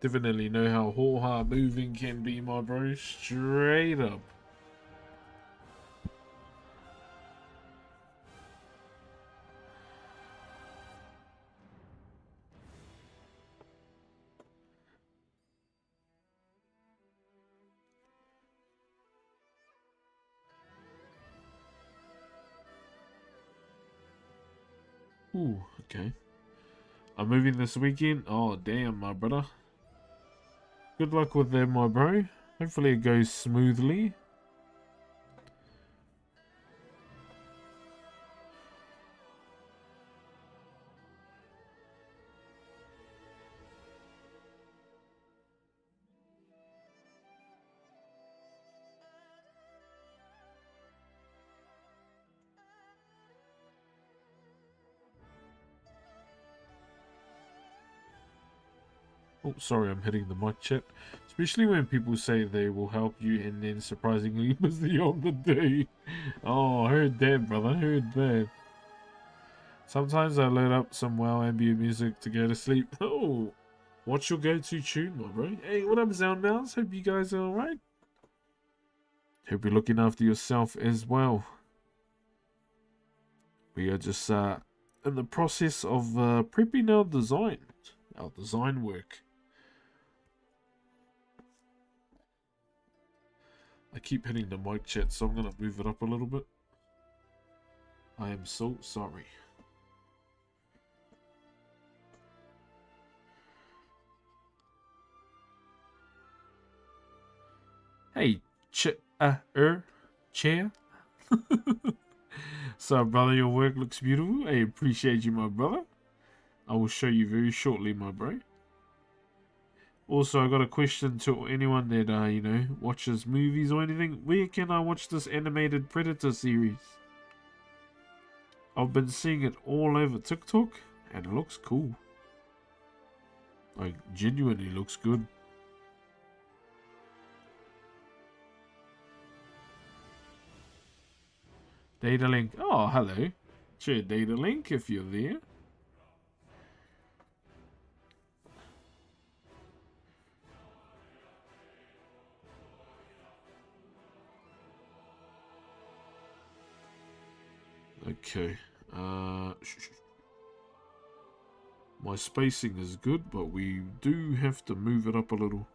Definitely know how Hoha moving can be, my bro. Straight up. Ooh, okay. I'm moving this weekend. Oh, damn, my brother. Good luck with that, my bro. Hopefully it goes smoothly. Oh, sorry, I'm hitting the mic chat. Especially when people say they will help you and then surprisingly busy on the day. Oh, heard that, brother. Heard that. Sometimes I load up some WoW ambient music to go to sleep. Oh, what's your go-to tune, my bro? Hey, what up, Sound Mouse? Hope you guys are alright. Hope you're looking after yourself as well. We are just in the process of prepping our design work. I keep hitting the mic chat, so I'm going to move it up a little bit. I am so sorry. Hey, chair. So, brother, your work looks beautiful. I appreciate you, my brother. I will show you very shortly, my bro. Also, I got a question to anyone that, you know, watches movies or anything. Where can I watch this animated Predator series? I've been seeing it all over TikTok, and it looks cool. Like, genuinely looks good. Data link. Oh, hello. Share data link if you're there. Okay. My spacing is good, but we do have to move it up a little.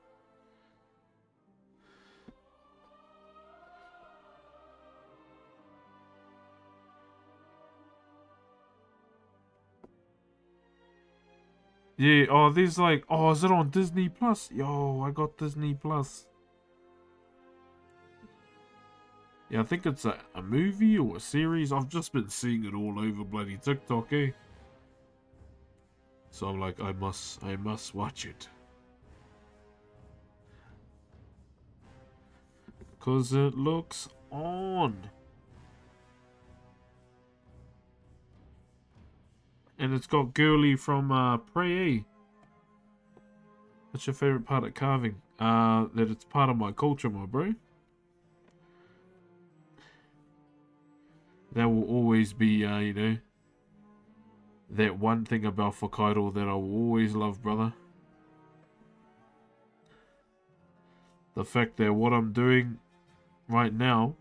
Yeah, oh, there's like, oh, is it on Disney Plus? Yo, I got Disney Plus. Yeah, I think it's a movie or a series. I've just been seeing it all over bloody TikTok, eh? So I'm like, I must watch it. 'Cause it looks on. And it's got Girly from Prey, eh? What's your favorite part of carving? That it's part of my culture, my bro. That will always be, you know, that one thing about Whakairo that I will always love, brother. The fact that what I'm doing right now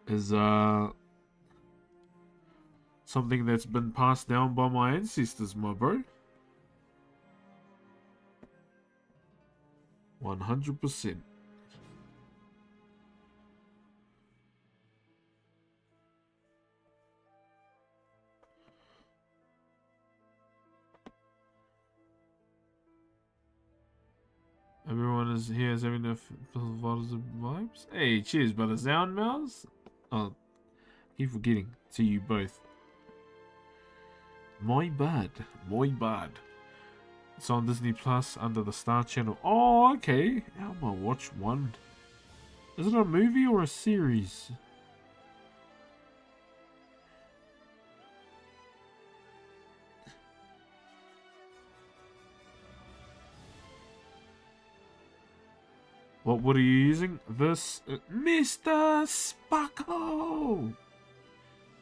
is something that's been passed down by my ancestors, my bro. 100%. Everyone is here is having the vibes. Hey, cheers, brother. Sound Mouse. Oh, keep forgetting. To you both. My bad. My bad. It's on Disney Plus under the Star Channel. Oh, okay. How am I watch one? Is it a movie or a series? What are you using? This Mr. Sparkle!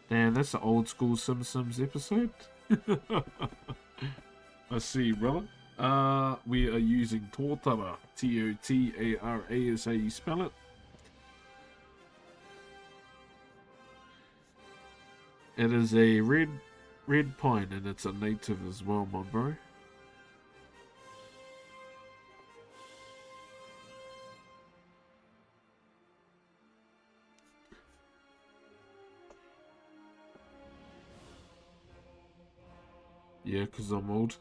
Damn, that's an old school Sims episode. I see, brother. We are using Totara. Totara is how you spell it. It is a red pine, and it's a native as well, my bro. Yeah, because I'm old.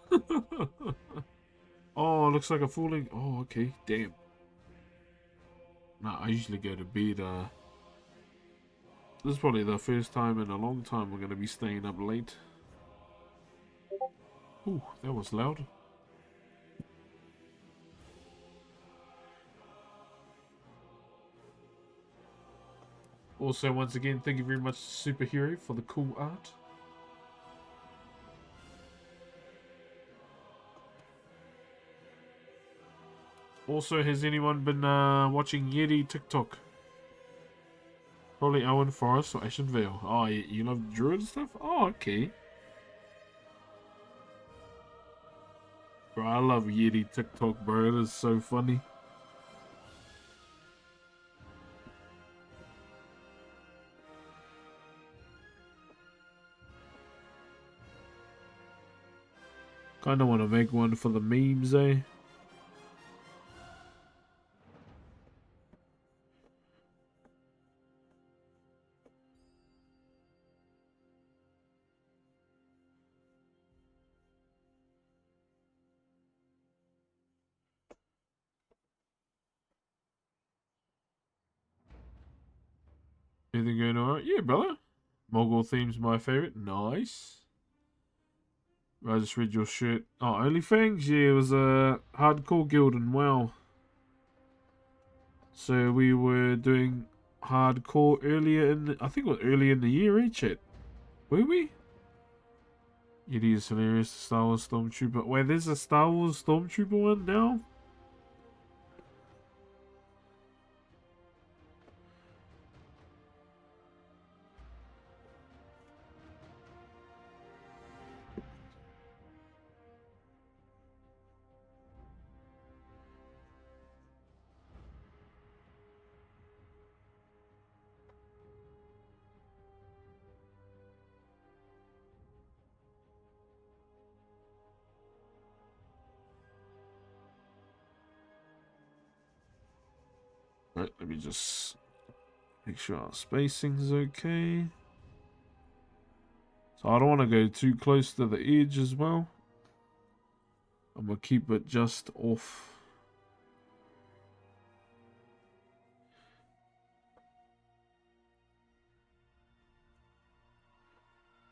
Oh, looks like a falling. Oh, okay. Damn. Nah, I usually go to bed. This is probably the first time in a long time we're going to be staying up late. Ooh, that was loud. Also, once again, thank you very much, Superhero, for the cool art. Also, has anyone been watching Yeti TikTok? Probably Owen Forrest or Ashen Vale. Oh, you love Druid stuff? Oh, okay. Bro, I love Yeti TikTok, bro. It is so funny. Kinda want to make one for the memes, eh? Anything going alright? Yeah, brother. Mogul theme's my favorite. Nice. I just read your shit. Oh, OnlyFans? Yeah, it was a hardcore guild and WoW. So we were doing hardcore earlier in the, I think it was earlier in the year, eh, chat? Were we? It is hilarious, the Star Wars Stormtrooper. Wait, there's a Star Wars Stormtrooper one now? Right, let me just make sure our spacing's okay. So I don't want to go too close to the edge as well. I'm going to keep it just off.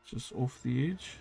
Just off the edge.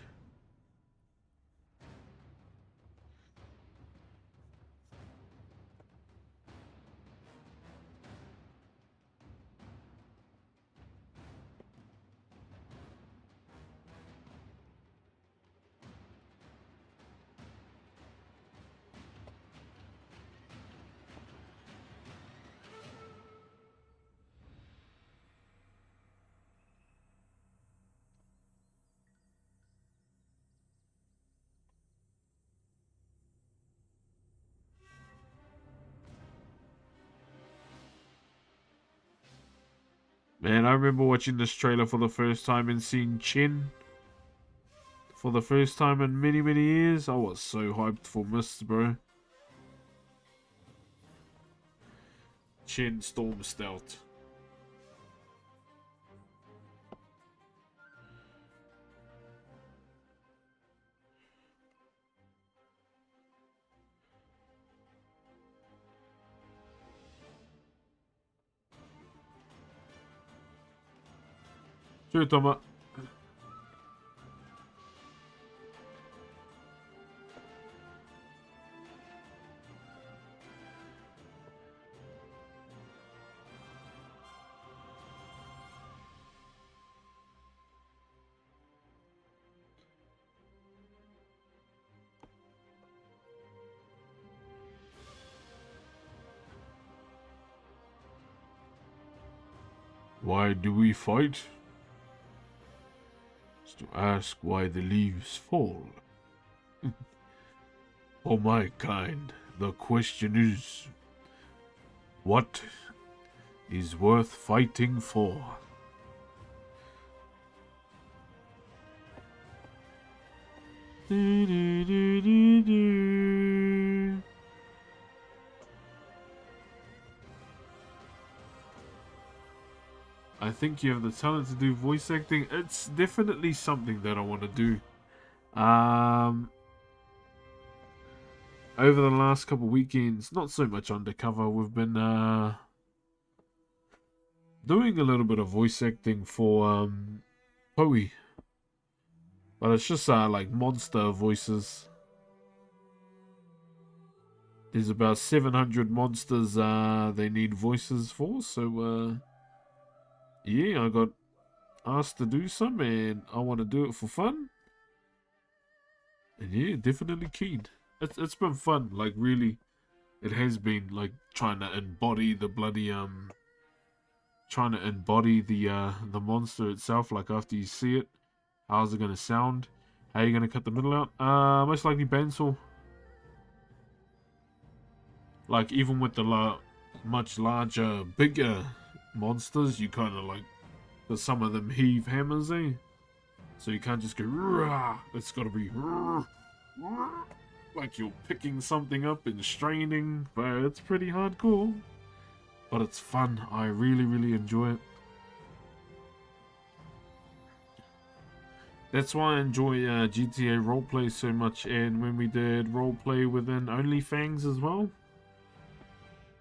Man, I remember watching this trailer for the first time and seeing Chin for the first time in many, many years. I was so hyped for Mist, bro. Chin Storm Stout. Sure, Toma. Why do we fight? It's to ask why the leaves fall. For my kind, the question is, what is worth fighting for? I think you have the talent to do voice acting. It's definitely something that I want to do. Over the last couple weekends, not so much undercover, we've been doing a little bit of voice acting for Poe. But it's just like monster voices. There's about 700 monsters they need voices for, so yeah, I got asked to do some and I want to do it for fun. And yeah, definitely keen. It's been fun, like really it has been, like trying to embody the bloody trying to embody the monster itself, like after you see it. How's it gonna sound? How are you gonna cut the middle out? Most likely bandsaw. Like even with the much larger, bigger monsters, you kind of like, there's some of them heave hammers, eh? So you can't just go, rah. It's got to be rah, rah, like you're picking something up and straining, but it's pretty hardcore. But it's fun. I really, really enjoy it. That's why I enjoy GTA roleplay so much, and when we did roleplay within OnlyFans as well.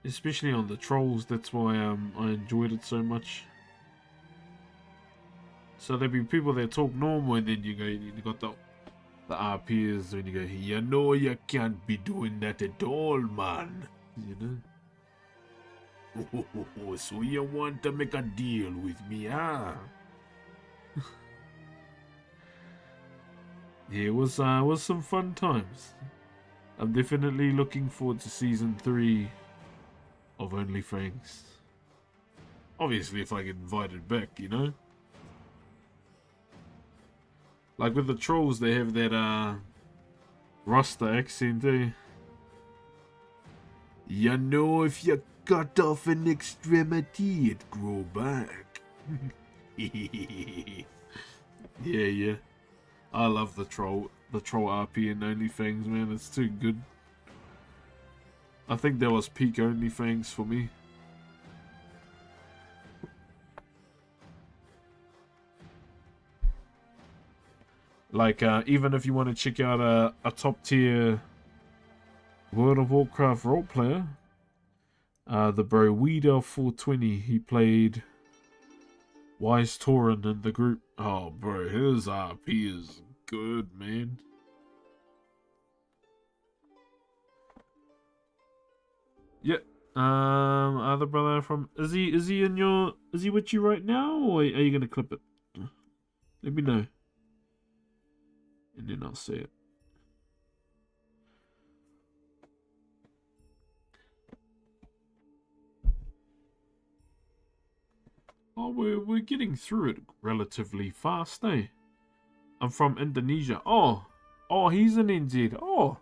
Especially on the trolls, that's why I enjoyed it so much. So there'd be people that talk normal, and then you got the RPs when you go, you know you can't be doing that at all, man. You know? So you want to make a deal with me, huh? Yeah, it was some fun times. I'm definitely looking forward to season 3 of OnlyFans. Obviously, if I get invited back, you know? Like with the trolls, they have that Rasta accent, eh? You know, if you cut off an extremity, it grow back. Yeah. I love the troll RP and OnlyFans, man. It's too good. I think that was peak OnlyFans for me. Like, even if you want to check out a top tier World of Warcraft role player, the bro Weeder 420, he played Wise Tauren in the group. Oh, bro, his RP is good, man. Yeah. Other brother from is he with you right now, or are you gonna clip it? Let me know, and then I'll say it. Oh, we're getting through it relatively fast, eh? I'm from Indonesia. Oh, he's an NZ. Oh,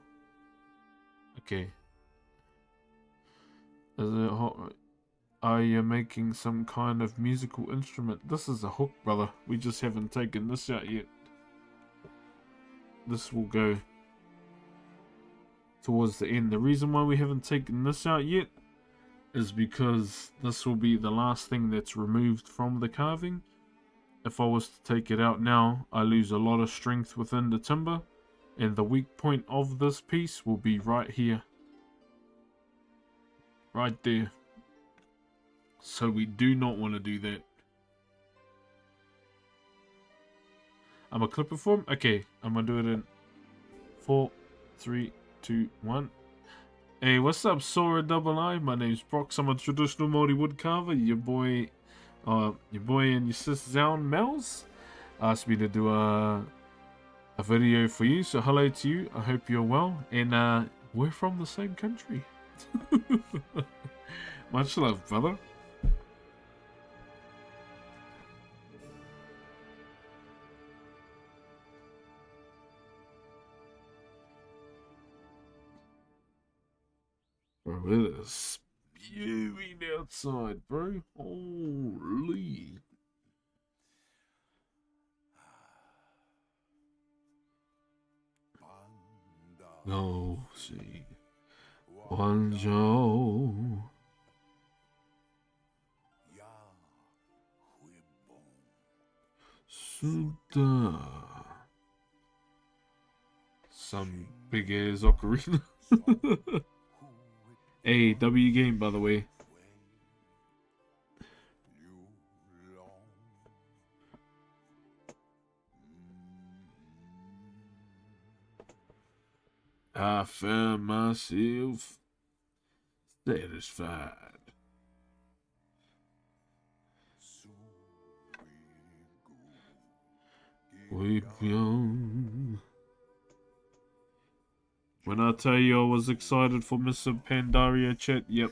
okay. Is it hot? Are you making some kind of musical instrument? This is a hook, brother. We just haven't taken this out yet. This will go towards the end. The reason why we haven't taken this out yet is because this will be the last thing that's removed from the carving. If I was to take it out now, I lose a lot of strength within the timber, and the weak point of this piece will be right here. Right there. So we do not want to do that. I'm gonna clip it for him. Okay, I'm gonna do it in 4, 3, 2, 1. Hey, what's up, Sora Double I? My name's Brox. I'm a traditional Maori woodcarver. Your boy and your sis Zound Mels asked me to do a video for you. So hello to you. I hope you're well. And we're from the same country. Much love, brother. Bro, it is spewing outside, bro. Holy. No, see. Wanjo. Suda. Some big ass ocarina. Hey, W game, by the way. I found myself satisfied. Weep young. When I tell you I was excited for Mr. Pandaria chat, yep.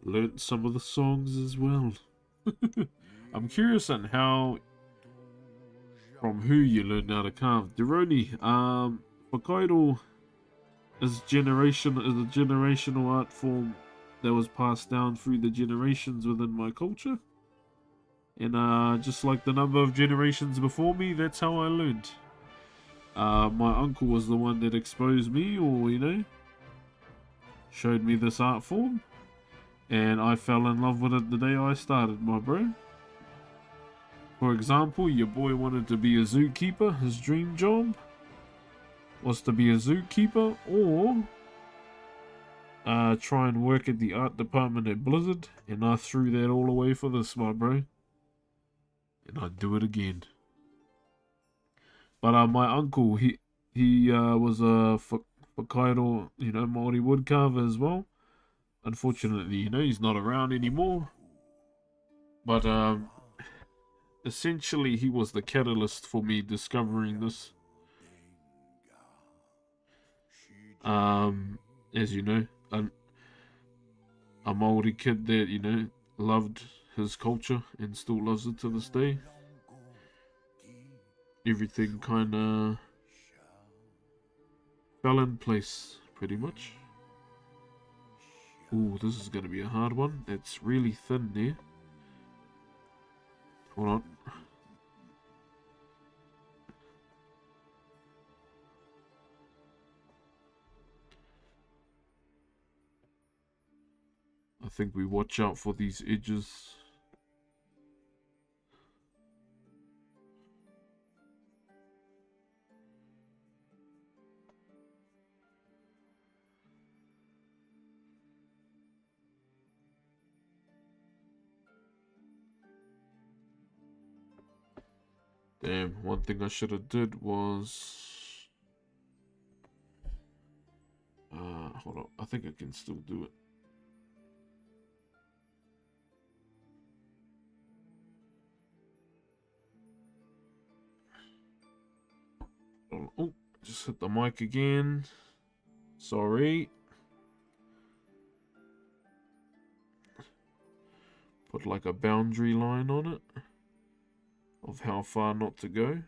Learned some of the songs as well. I'm curious on from who you learned how to carve. Deroni, Whakairo is a generational art form that was passed down through the generations within my culture. And just like the number of generations before me, that's how I learned. My uncle was the one that exposed me, or, showed me this art form. And I fell in love with it the day I started, my bro. For example, your boy wanted to be a zookeeper. His dream job was to be a zookeeper, or try and work at the art department at Blizzard. And I threw that all away for this, my bro. And I'd do it again. But my uncle, he was a Whakairo, Maori woodcarver as well. Unfortunately, he's not around anymore. But essentially, he was the catalyst for me discovering this. As you know, a Maori kid that, loved his culture and still loves it to this day. Everything kind of fell in place, pretty much. Ooh, this is going to be a hard one. It's really thin there. Hold on. I think we watch out for these edges. Damn, one thing I should have did was... hold on. I think I can still do it. Oh, just hit the mic again. Sorry. Put like a boundary line on it of how far not to go.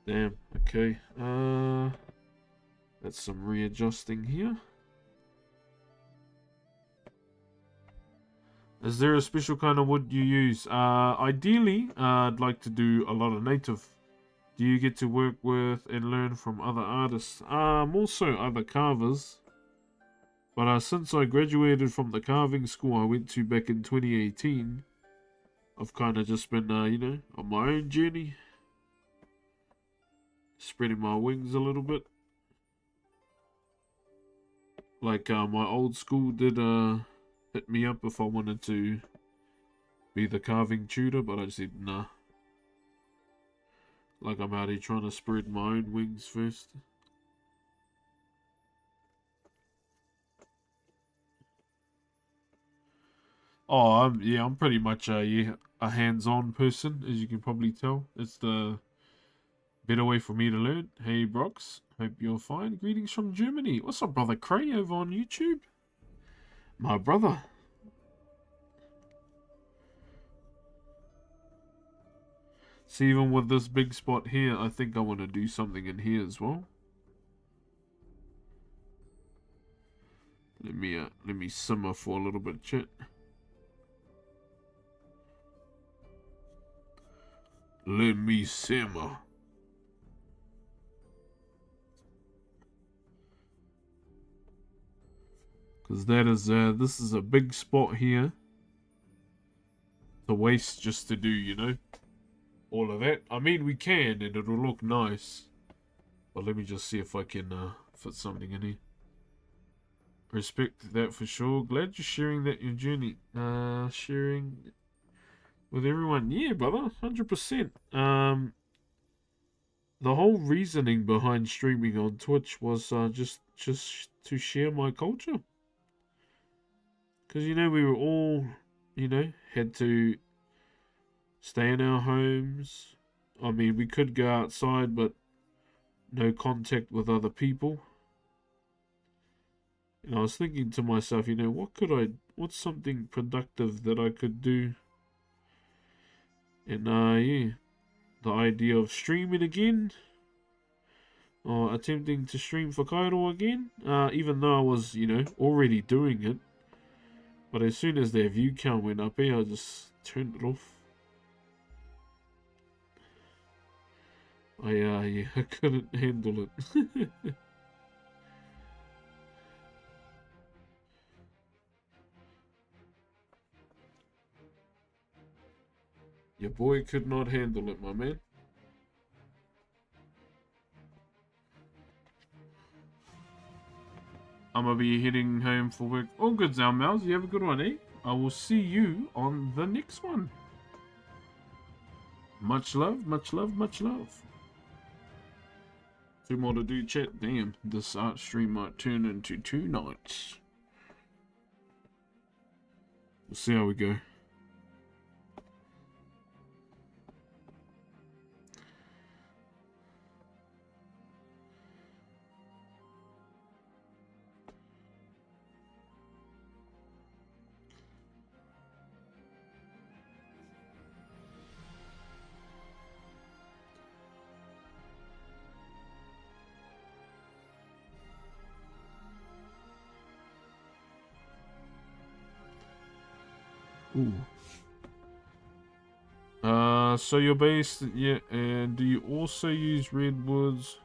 Damn, okay. That's some readjusting here. Is there a special kind of wood you use? Ideally, I'd like to do a lot of native. Do you get to work with and learn from other artists? More so other carvers. But since I graduated from the carving school I went to back in 2018, I've kind of just been, on my own journey. Spreading my wings a little bit. Like, my old school did, hit me up if I wanted to be the carving tutor, but I said, nah. Like, I'm out here trying to spread my own wings first. Oh, I'm pretty much a hands-on person, as you can probably tell. It's the better way for me to learn. Hey, Brox, hope you're fine. Greetings from Germany. What's up, brother Cray over on YouTube? My brother. See, even with this big spot here, I think I want to do something in here as well. Let me simmer for a little bit, chat. Let me simmer. Because that is, this is a big spot here. To waste just to do, you know, all of that. I mean, we can, and it'll look nice. But let me just see if I can fit something in here. Respect that for sure. Glad you're sharing that your journey. Sharing with everyone. Yeah, brother, 100%. The whole reasoning behind streaming on Twitch was just to share my culture. Because, you know, we were all, you know, had to stay in our homes. I mean, we could go outside, but no contact with other people. And I was thinking to myself, you know, what's something productive that I could do? And, yeah, the idea of streaming again, or attempting to stream for Whakairo again, even though I was, you know, already doing it. But as soon as their view count went up here, I just turned it off. Yeah, I couldn't handle it. Your boy could not handle it, my man. I'm gonna be heading home for work. All good, Zalmouse. You have a good one, eh? I will see you on the next one. Much love, much love, much love. Two more to do, chat. Damn, this art stream might turn into 2 nights. We'll see how we go. Ooh. So you're based, yeah, and do you also use redwoods?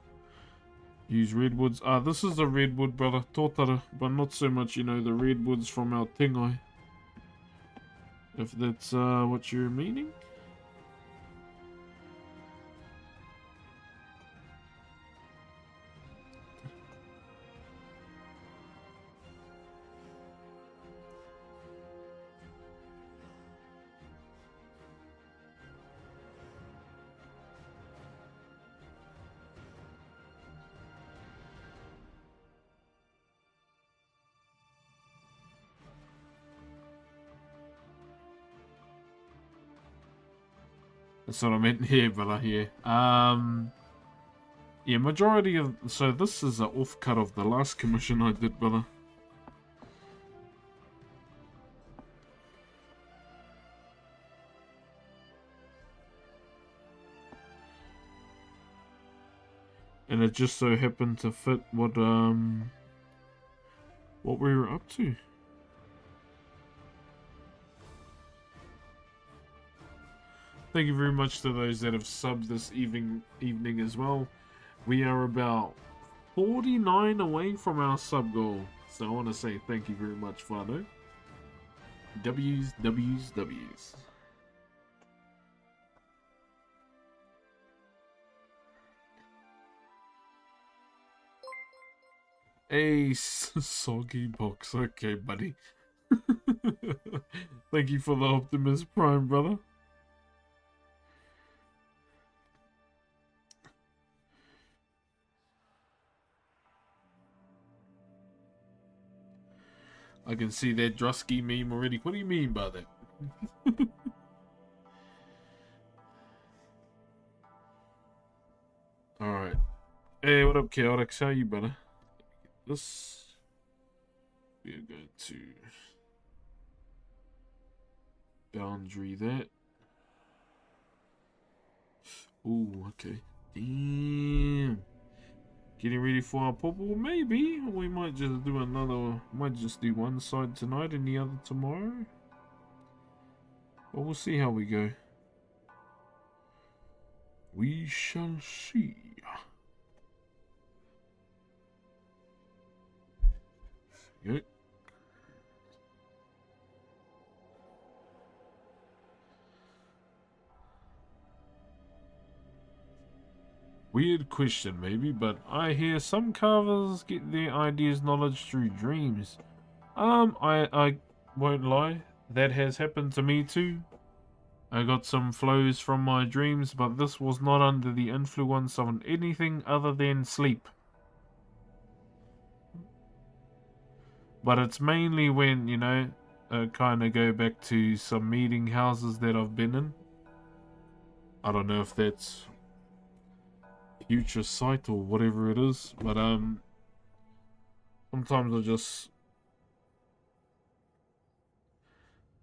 Use redwoods. This is the redwood, brother. Tōtara, but not so much, you know, the redwoods from our tingai. If that's, what you're meaning. That's what I meant here, brother, here. Yeah, majority of... So this is an off-cut of the last commission I did, brother. And it just so happened to fit what we were up to. Thank you very much to those that have subbed this evening as well. We are about 49 away from our sub goal. So I want to say thank you very much, Fano. W's, W's, W's. A soggy box. Okay, buddy. Thank you for the Optimus Prime, brother. I can see that Drusky meme already. What do you mean by that? Alright. Hey, what up, Chaotix? How you, brother? This... We are going to... boundary that. Ooh, okay. Damn. Getting ready for our popo? Maybe. We might just do another... Might just do one side tonight and the other tomorrow. But we'll see how we go. We shall see. Good. Weird question maybe, but I hear some carvers get their ideas knowledge through dreams. I won't lie, that has happened to me too. I got some flows from my dreams, but this was not under the influence of anything other than sleep. But it's mainly when, you know, I kind of go back to some meeting houses that I've been in. I don't know if that's future sight or whatever it is, but sometimes I just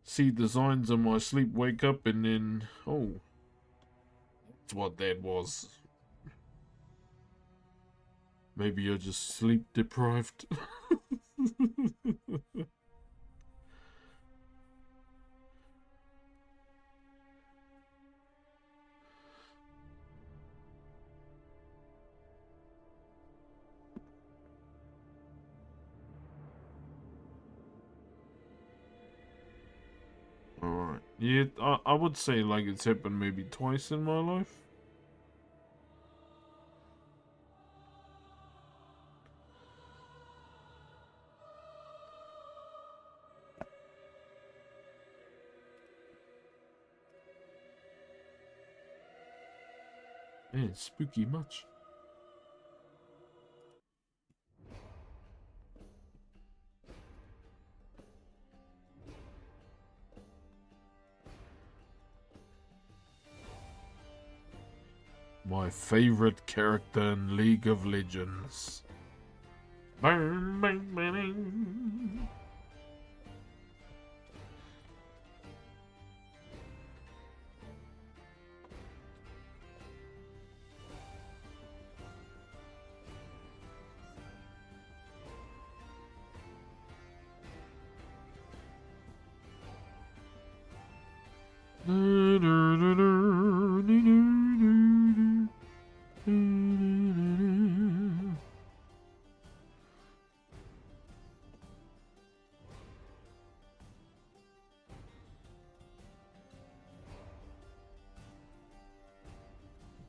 see designs in my sleep, wake up, and then, oh, that's what that was. Maybe you're just sleep deprived. Alright. Yeah, I would say like it's happened maybe twice in my life. Man, spooky much. My favorite character in League of Legends. Bang, bang, bang, bang.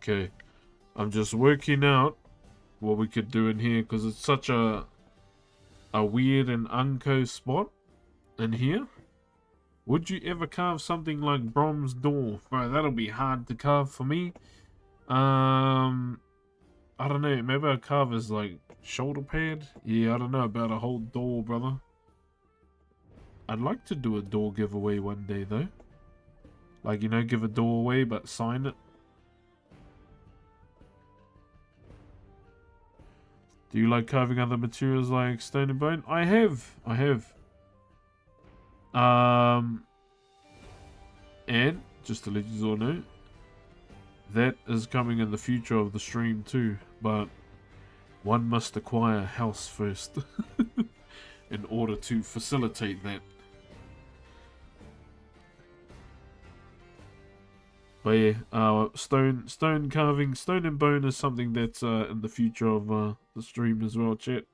Okay, I'm just working out what we could do in here because it's such a weird and unco spot in here. Would you ever carve something like Brom's door? Bro, that'll be hard to carve for me. I don't know. Maybe I'll carve his like shoulder pad. Yeah, I don't know about a whole door, brother. I'd like to do a door giveaway one day though. Like, you know, give a door away but sign it. Do you like carving other materials like stone and bone? I have. And just to let you all know, that is coming in the future of the stream too, but one must acquire a house first in order to facilitate that. But yeah, stone carving, stone and bone is something that's in the future of the stream as well, chat.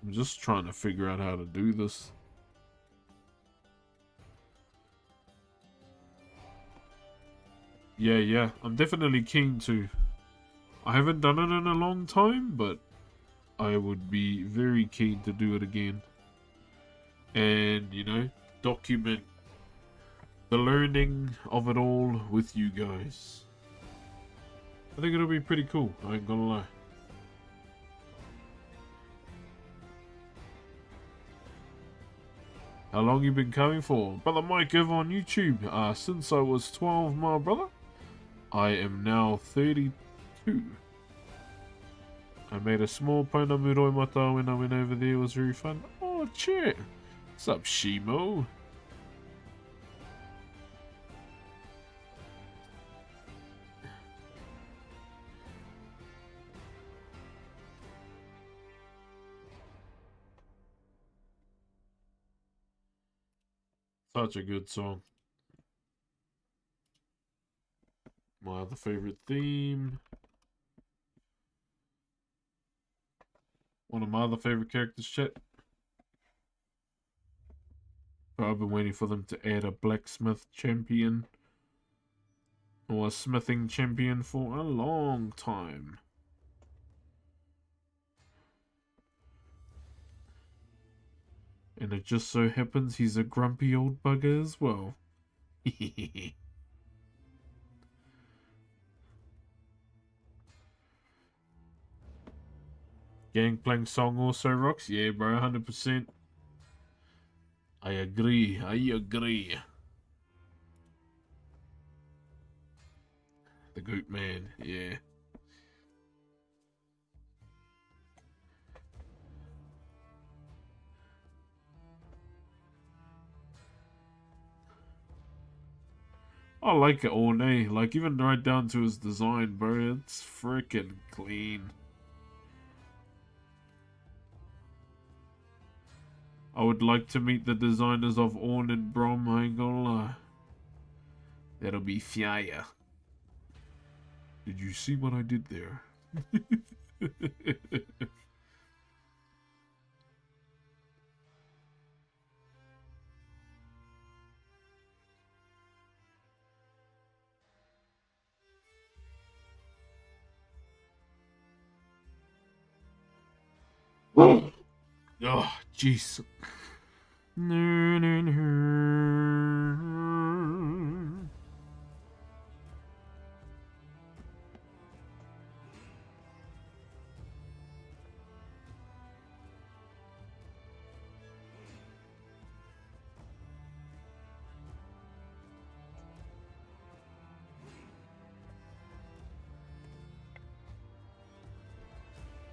I'm just trying to figure out how to do this. Yeah, I'm definitely keen to. I haven't done it in a long time, but I would be very keen to do it again. And, you know, document the learning of it all with you guys. I think it'll be pretty cool, I ain't gonna lie. How long you been coming for? Brother Mike over on YouTube. Since I was 12, my brother. I am now 32. I made a small Pona Muroi Mata when I went over there. It was very fun. Oh, chat. What's up, Shimo? Such a good song. My other favorite theme. One of my other favorite characters, chat. I've been waiting for them to add a blacksmith champion or a smithing champion for a long time. And it just so happens he's a grumpy old bugger as well. Gangplank song also rocks. Yeah, bro, 100%. I agree. I agree. The Goat Man, yeah. I like it all, eh? Like, even right down to his design, bro. It's freaking clean. I would like to meet the designers of Orn and Brom, I ain't gonna lie. That'll be fire. Did you see what I did there? Oh, jeez.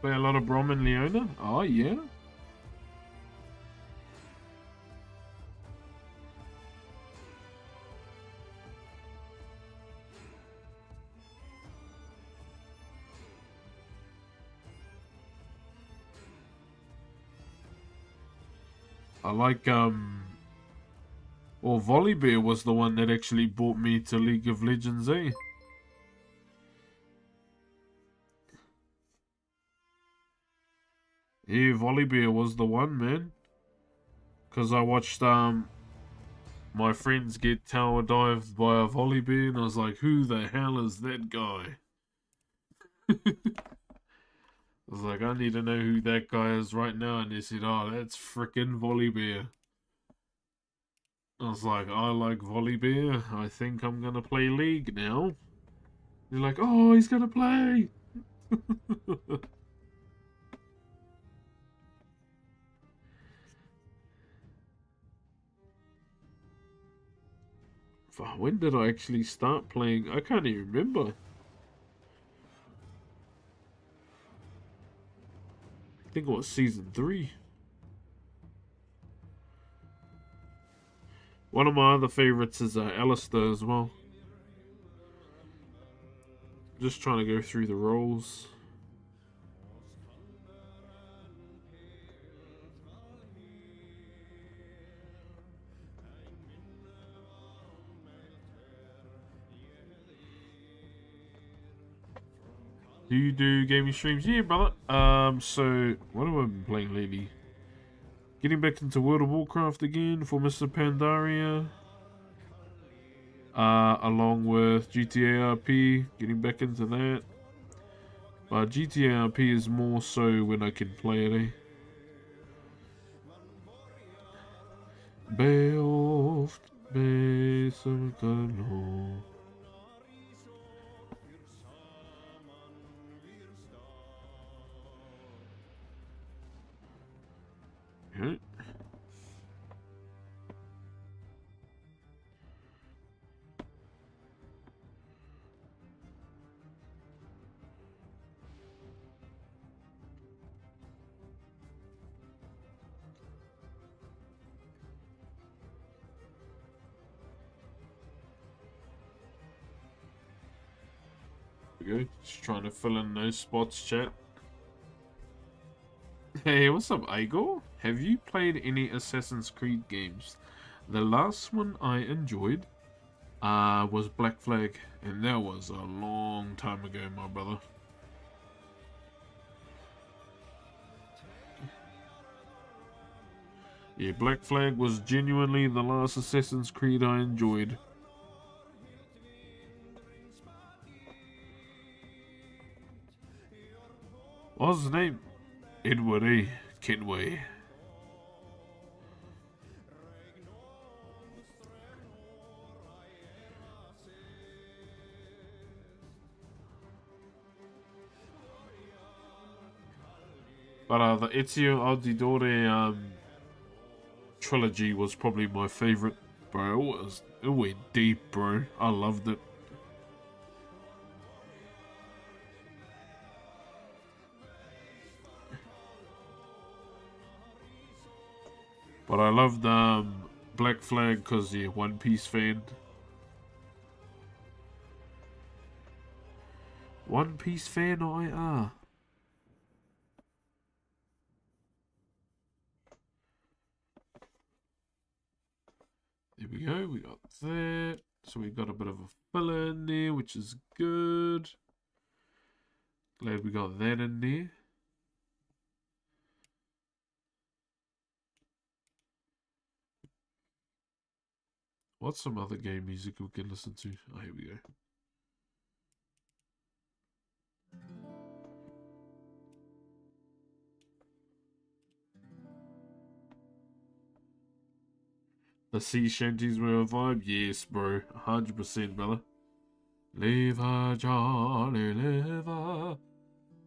Play a lot of Brom and Leona? Oh, yeah. I like, well, Volibear was the one that actually brought me to League of Legends, eh? Yeah, Volibear was the one, man. Because I watched, my friends get tower dived by a Volibear, and I was like, who the hell is that guy? I was like, I need to know who that guy is right now, and they said, oh, that's frickin' Volibear. I was like, I like Volibear. I think I'm gonna play League now. They're like, oh, he's gonna play. When did I actually start playing? I can't even remember. I think it was season 3. One of my other favorites is Alistair as well. Just trying to go through the roles. Do you do gaming streams? Yeah, brother. So what have I been playing lately? Getting back into World of Warcraft again for Mr. Pandaria. Along with GTA RP, getting back into that. But GTA RP is more so when I can play it, eh? Beoft, Besokalon. Okay. we go. Just trying to fill in those spots, chat. Hey, what's up, Igor? Have you played any Assassin's Creed games? The last one I enjoyed was Black Flag, and that was a long time ago, my brother. Yeah, Black Flag was genuinely the last Assassin's Creed I enjoyed. What's his name? Edward A. Kenway. But the Ezio Auditore trilogy was probably my favorite, bro. It went deep, bro. I loved it. But I loved Black Flag because, yeah, One Piece fan. One Piece fan I are. There we go, we got that. So we got a bit of a filler in there, which is good. Glad we got that in there. What's some other game music we can listen to? Oh, here we go. The sea shanties were a vibe? Yes, bro. 100%, brother. Live a jolly liver,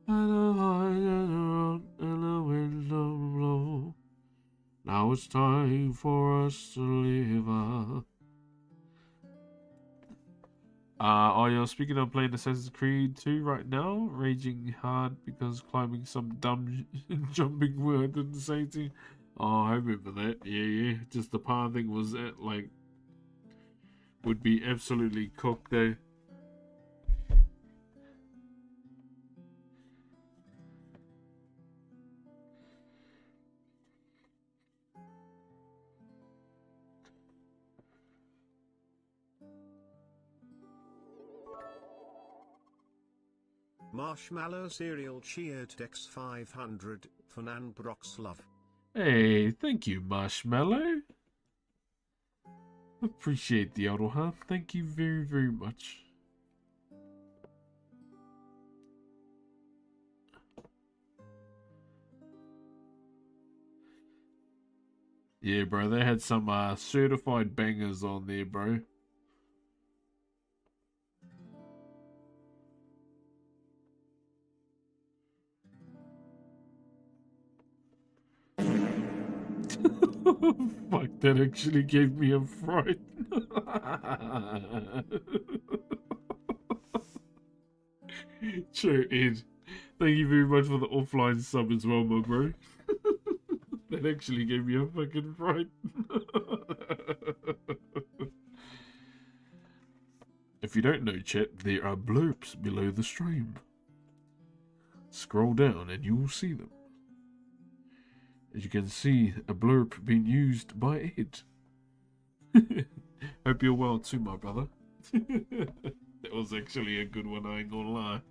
and the fire and the wind blow. Now it's time for us to live. Oh, you're speaking of playing Assassin's Creed 2 right now? Raging hard because climbing some dumb jumping word didn't say to. Oh, I remember that. Yeah. Just the pathing was like would be absolutely cooked though. Marshmallow cereal cheered Dex 500 for Nan Brock's love. Hey, thank you, Marshmallow. Appreciate the auto, huh? Thank you very, very much. Yeah, bro, they had some certified bangers on there, bro. Fuck, that actually gave me a fright. True, Ed. Thank you very much for the offline sub as well, my bro. That actually gave me a fucking fright. If you don't know, chat, there are blurps below the stream. Scroll down and you will see them. As you can see, a blurb being used by Ed. Hope you're well too, my brother. That was actually a good one, I ain't gonna lie.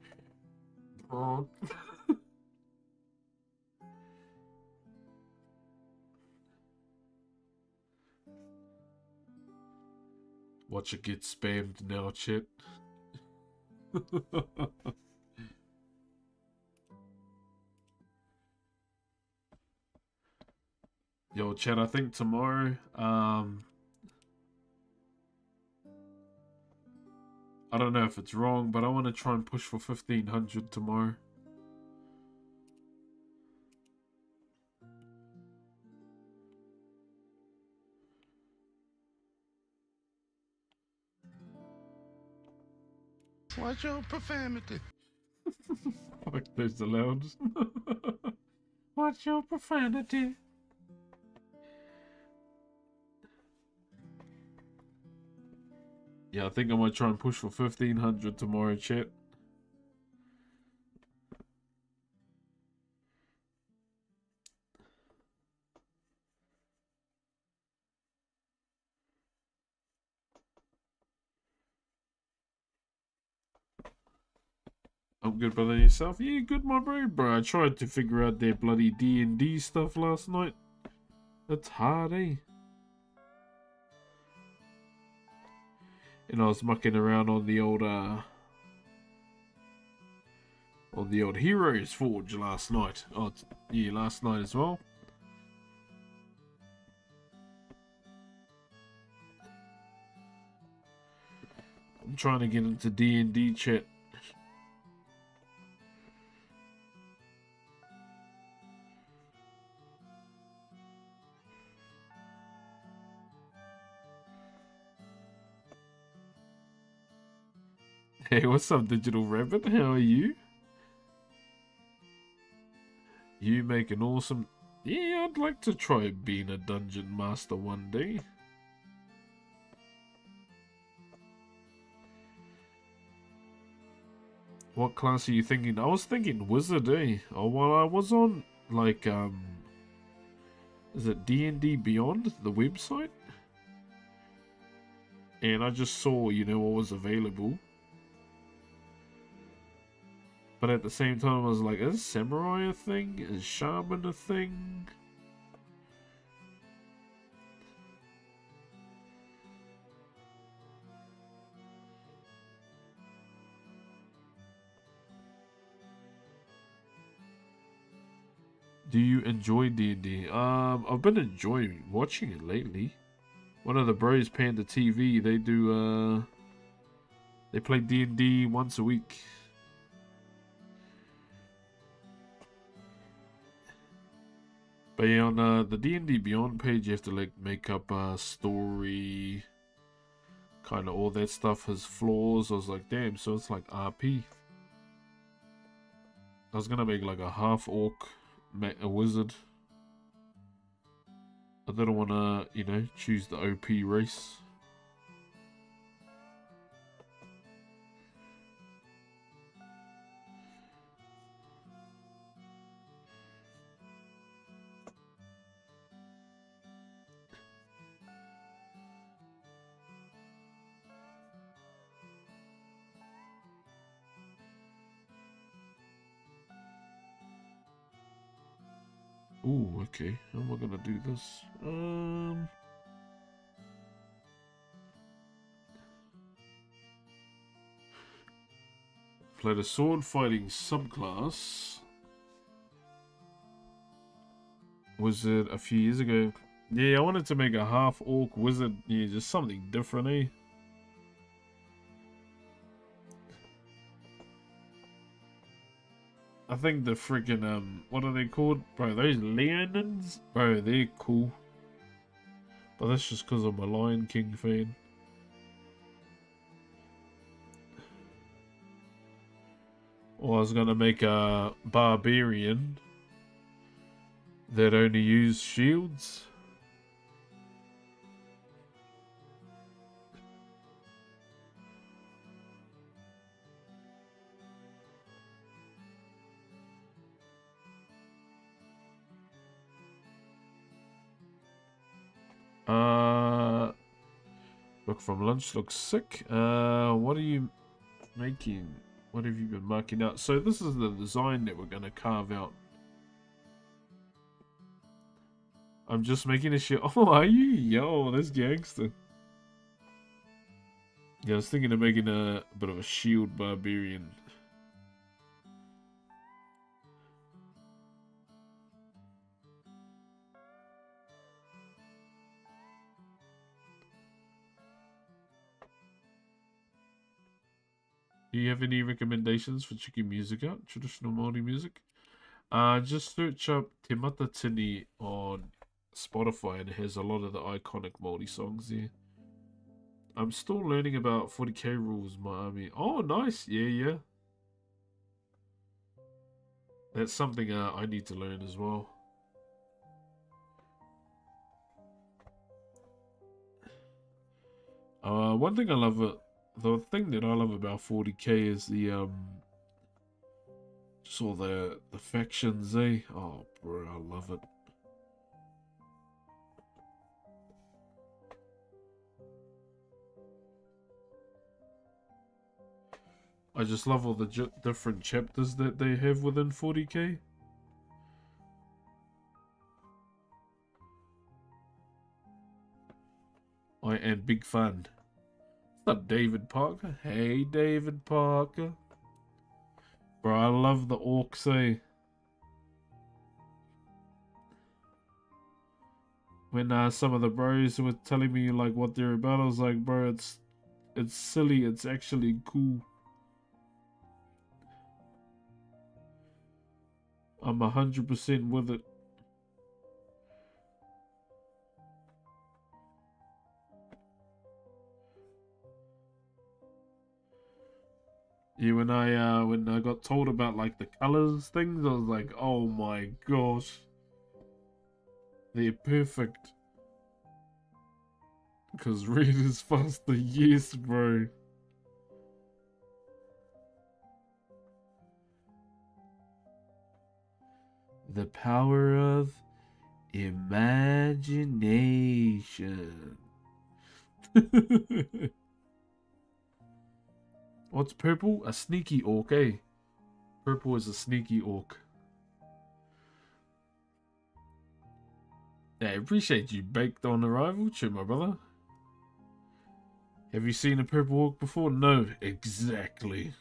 Watch it get spammed now, chat. Yo, chat, I think tomorrow, I don't know if it's wrong, but I want to try and push for 1500 tomorrow. Watch your profanity. Fuck those allowed. What's your profanity? Yeah, I think I might try and push for 1500 tomorrow, chat. I'm good, brother. Yourself? Yeah, good, my bro. I tried to figure out their bloody D&D stuff last night. That's hard, eh? And I was mucking around on the old Heroes Forge last night. Oh, yeah, last night as well. I'm trying to get into D&D chat. Hey, what's up, Digital Rabbit? How are you? You make an awesome... Yeah, I'd like to try being a dungeon master one day. What class are you thinking? I was thinking wizard, eh? Oh, well, I was on, like, is it D&D Beyond, the website? And I just saw, you know, what was available. But at the same time, I was like, is samurai a thing? Is shaman a thing? Do you enjoy D&D? I've been enjoying watching it lately. One of the bros, Panda TV, they do, they play D&D once a week. But yeah, on the D&D Beyond page, you have to, like, make up a story. Kind of all that stuff has flaws. I was like, damn, so it's like RP. I was gonna make, like, a half-orc, a wizard. I didn't want to, you know, choose the OP race. Ooh, okay. How am I gonna do this? Played a sword fighting subclass. Was it a few years ago? Yeah, I wanted to make a half orc wizard. Yeah, just something different, eh? I think the freaking what are they called? Bro, those Leonins? Bro, they're cool. But that's just because I'm a Lion King fan. Or I was gonna make a barbarian that only use shields. Look from lunch looks sick. What are you making? What have you been marking out? So this is the design that we're gonna carve out. I'm just making a shit. Oh, are you? Yo, that's gangster. Yeah, I was thinking of making a bit of a shield barbarian. Do you have any recommendations for checking music out? Traditional Maori music? Just search up Te Mata Tini on Spotify and it has a lot of the iconic Maori songs there. I'm still learning about 40k rules, Miami. Oh, nice. Yeah, yeah. That's something I need to learn as well. One thing I love, the thing that I love about 40k is the just all the factions, eh? Oh, bro, I love it. I just love all the different chapters that they have within 40k. I am big fan. What's up, David Parker? Hey, David Parker. Bro, I love the orcs, eh? When some of the bros were telling me like what they're about, I was like, bro, it's silly. It's actually cool. I'm 100% with it. Yeah, when I got told about like the colors things, I was like, oh my gosh, they're perfect. Because red is faster, yes, bro. The power of imagination. What's purple? A sneaky orc, eh? Purple is a sneaky orc. Yeah, I appreciate you baked on arrival. Cheer, my brother. Have you seen a purple orc before? No, exactly.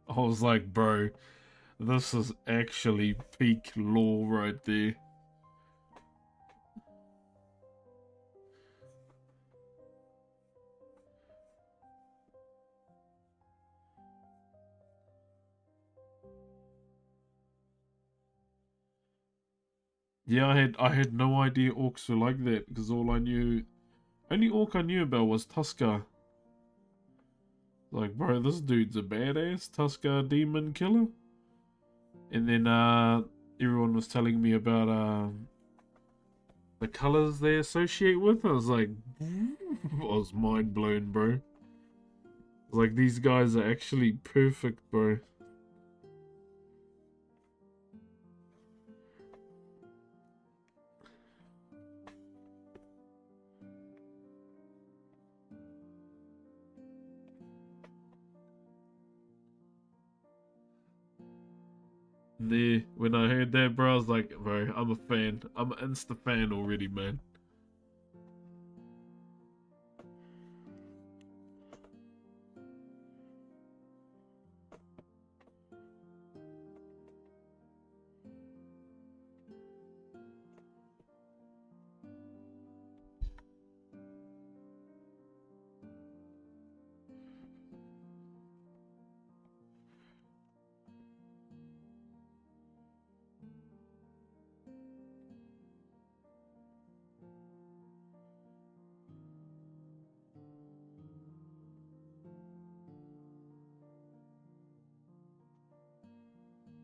I was like, bro, this is actually peak lore right there. Yeah, I had no idea orcs were like that because only orc I knew about was Tusker. Like, bro, this dude's a badass Tusker demon killer. And then everyone was telling me about the colors they associate with. I was like, I was mind blown, bro. Like, these guys are actually perfect, bro. There, when I heard that, bro, I was like, bro, I'm a fan. I'm an insta fan already, man.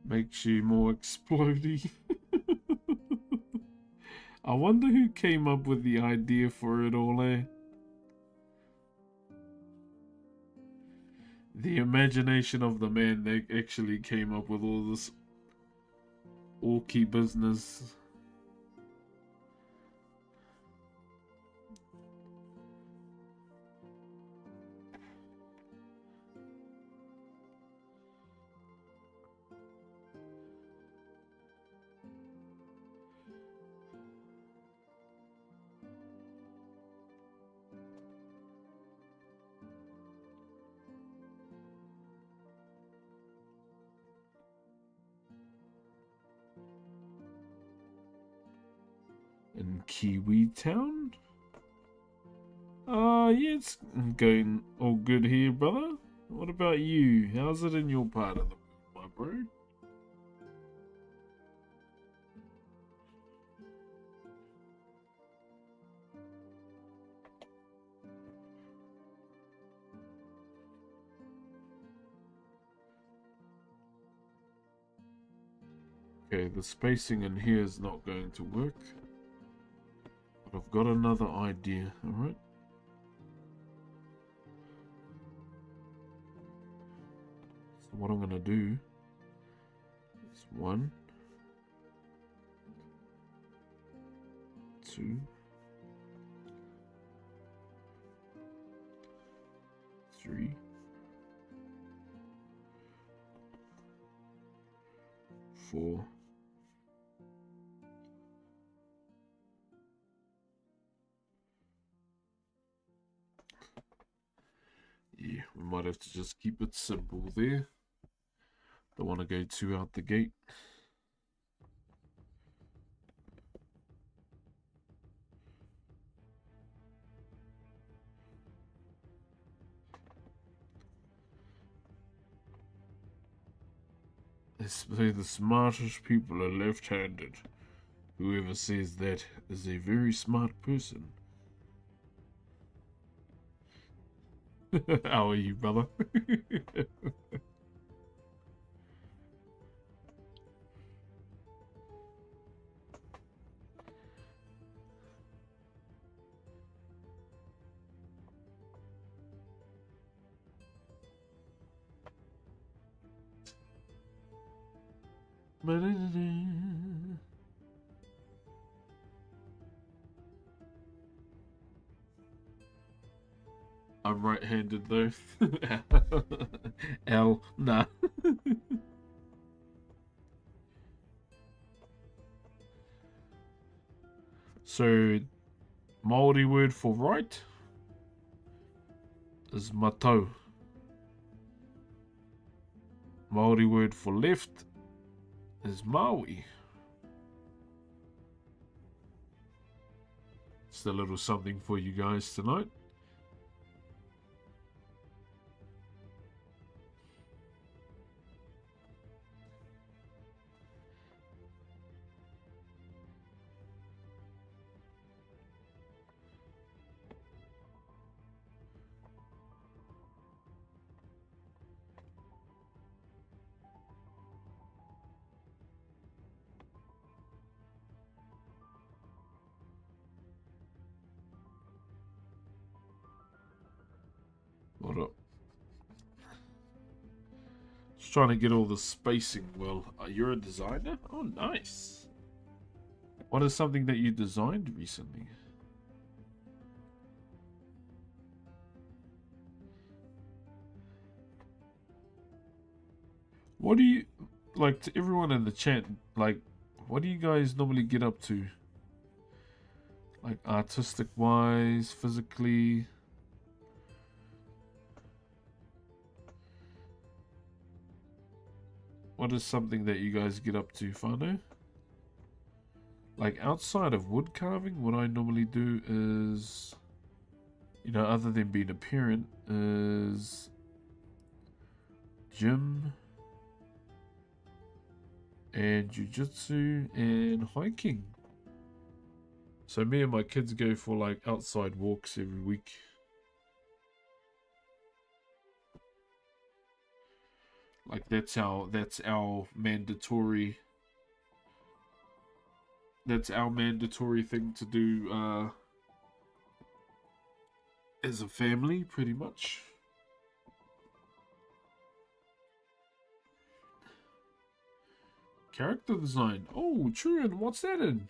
Makes you more explodey. I wonder who came up with the idea for it all, eh? The imagination of the man that actually came up with all this orky business. In Kiwi Town? Yeah, it's going all good here, brother. What about you? How's it in your part of the world, my bro? Okay, the spacing in here is not going to work. But I've got another idea, alright? So what I'm gonna do is 1, 2, 3, 4. Yeah, we might have to just keep it simple there. Don't want to go too out the gate. They say the smartest people are left-handed. Whoever says that is a very smart person. How are you, brother? I'm right-handed though. L, nah. So, Maori word for right is matau. Maori word for left is Maui. Just a little something for you guys tonight. What up? Just trying to get all the spacing well. You're a designer? Oh, nice. What is something that you designed recently? What do you, like, to everyone in the chat, like, what do you guys normally get up to? Like, artistic-wise, physically? What is something that you guys get up to, Fano? Like, outside of wood carving, what I normally do is, you know, other than being a parent, is gym and jiu-jitsu and hiking. So me and my kids go for like outside walks every week. Like that's our mandatory thing to do as a family, pretty much. Character design. Oh, true. And what's that in?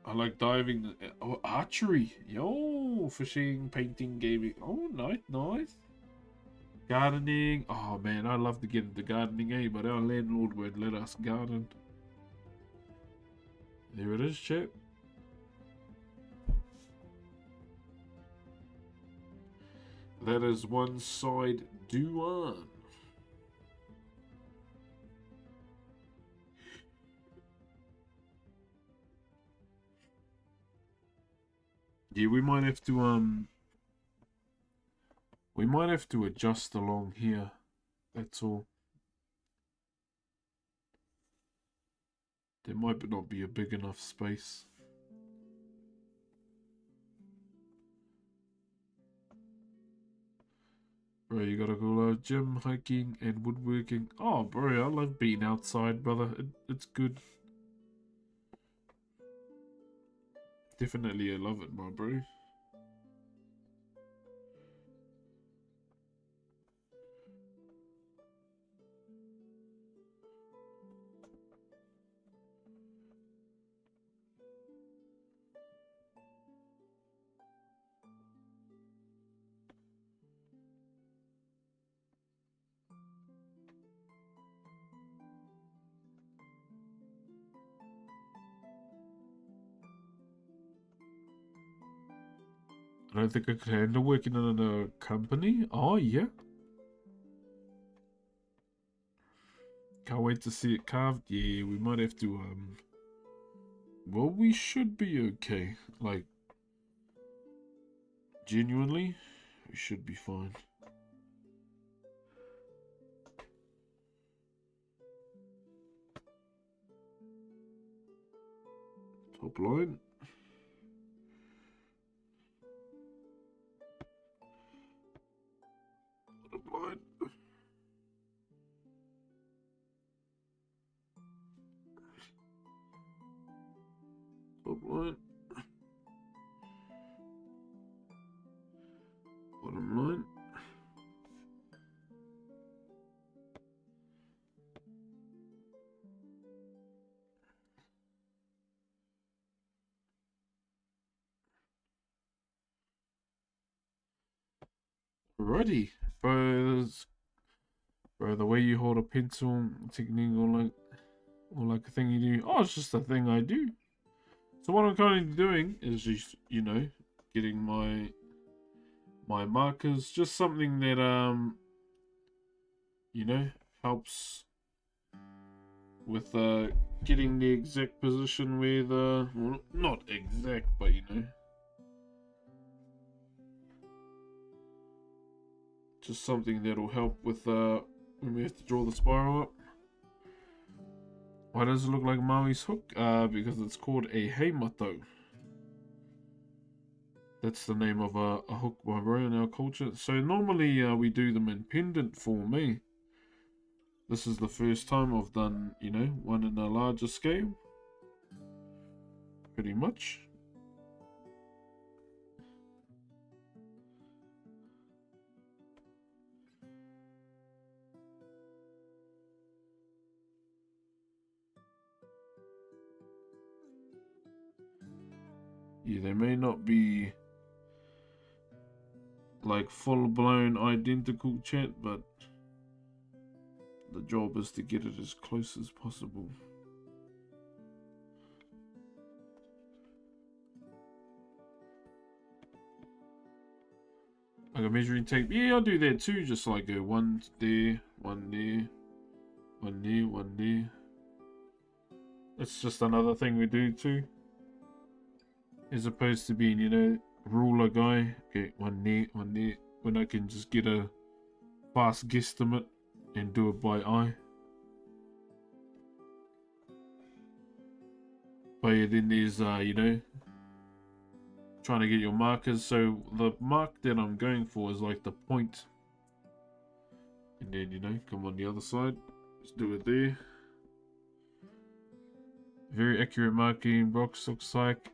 I like diving. Oh, archery. Yo, fishing, painting, gaming. Oh, nice. Gardening. Oh, man, I love to get into gardening, eh? But our landlord won't let us garden. There it is, chat. That is one side do-on. Yeah, we might have to adjust along here. That's all. There might not be a big enough space. Bro, you gotta go gym, hiking, and woodworking. Oh, bro, I love being outside, brother. It's good. Definitely, I love it, my bro. I don't think I could handle working in a company. Oh, yeah. Can't wait to see it carved. Yeah, we might have to, well, we should be okay. Like, genuinely, we should be fine. Top line. Top line. Top line. Bottom line. Alrighty. Bro, the way you hold a pencil technique or like a thing you do. Oh, it's just a thing I do. So what I'm currently doing is just, you know, getting my markers, just something that you know, helps with getting the exact position where the, well, not exact, but you know, just something that'll help with when we have to draw the spiral up. Why does it look like Maui's hook? Because it's called a heimato. That's the name of a hook, my bro, in our culture. So normally we do them in pendant form, eh? This is the first time I've done, you know, one in a larger scale. Pretty much. Yeah, they may not be like full-blown identical, chat, but the job is to get it as close as possible. Like a measuring tape. Yeah, I'll do that too. Just like go one there, one there, one there, one there. That's just another thing we do too. As opposed to being, you know, ruler guy. Okay, one there, one there. When I can just get a fast guesstimate and do it by eye. But yeah, then there's, you know, trying to get your markers. So the mark that I'm going for is like the point. And then, you know, come on the other side. Let's do it there. Very accurate marking. Box looks like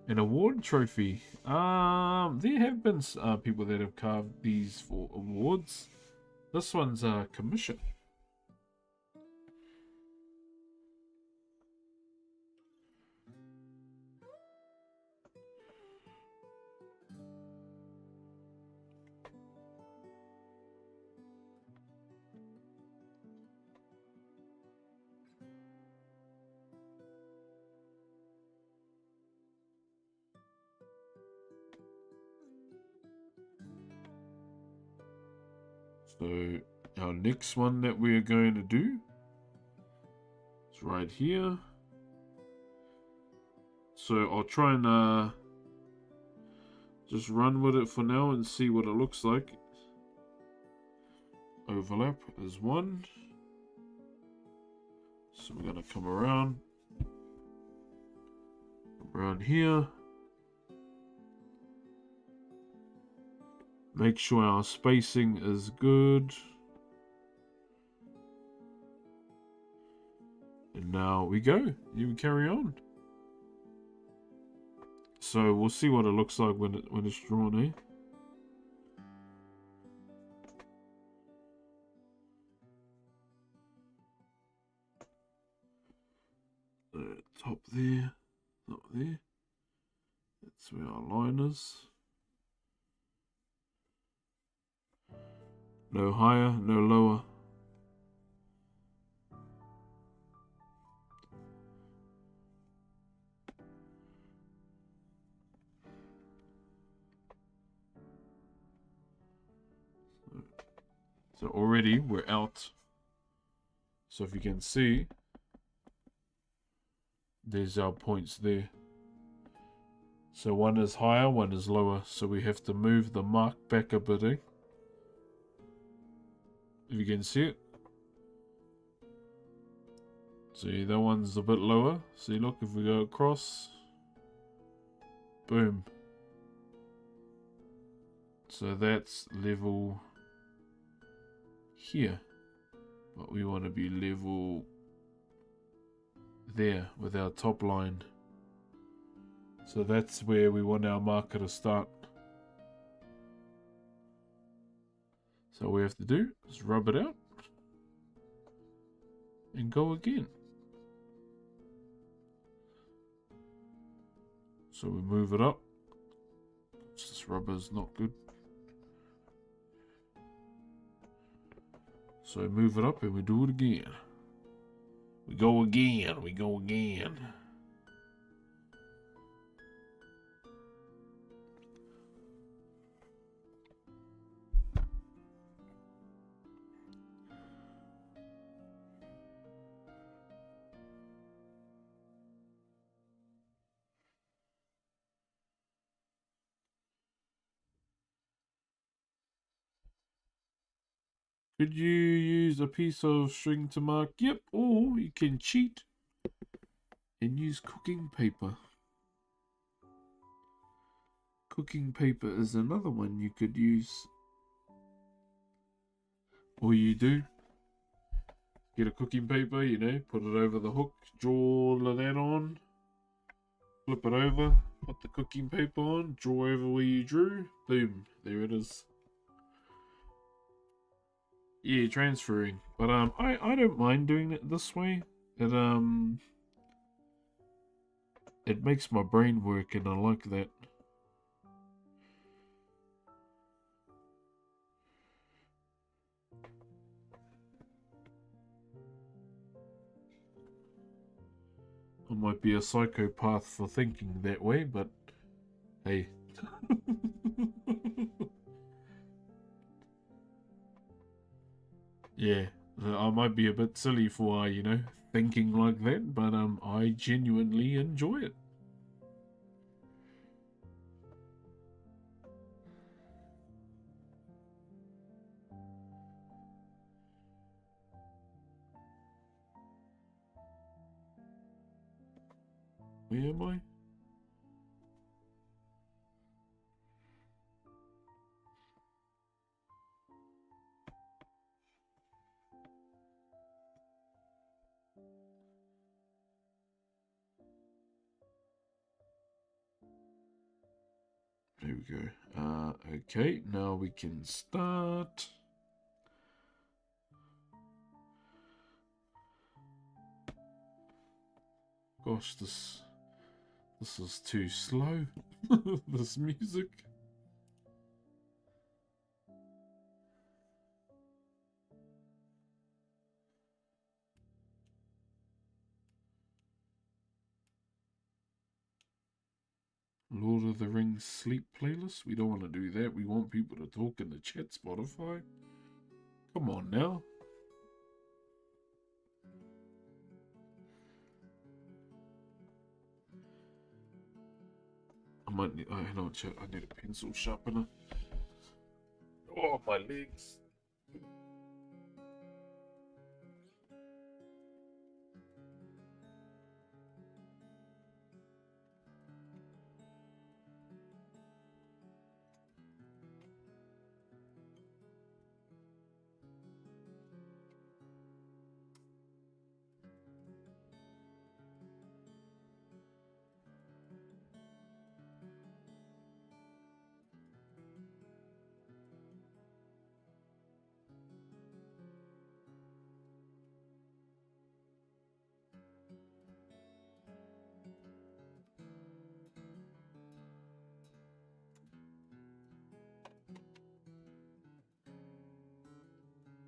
an award trophy. There have been people that have carved these for awards. This one's a commission. So our next one that we're going to do is right here. So I'll try and just run with it for now and see what it looks like. Overlap is one. So we're going to come around here. Make sure our spacing is good. And now we go. You carry on. So we'll see what it looks like when it's drawn, eh? Top there, top there. That's where our line is. No higher, no lower. So already we're out. So if you can see, there's our points there. So one is higher, one is lower. So we have to move the mark back a bit, eh? If you can see it. See, that one's a bit lower. See, look, if we go across. Boom. So that's level here. But we want to be level there with our top line. So that's where we want our marker to start. So all we have to do is rub it out and go again. So we move it up. This rubber's not good. So we move it up and we do it again. We go again. We go again. Could you use a piece of string to mark? Yep, or you can cheat and use cooking paper. Cooking paper is another one you could use. All you do, get a cooking paper, you know, put it over the hook, draw all of that on, flip it over, put the cooking paper on, draw over where you drew, boom, there it is. Yeah, transferring. But I don't mind doing it this way. It makes my brain work and I like that. I might be a psychopath for thinking that way, but hey. Yeah, I might be a bit silly for, you know, thinking like that, but I genuinely enjoy it. Where am I? There we go. Okay, now we can start. Gosh, this is too slow. This music. Lord of the Rings sleep playlist? We don't want to do that. We want people to talk in the chat, Spotify. Come on now. I might need, I know, chat, I need a pencil sharpener. Oh, my legs.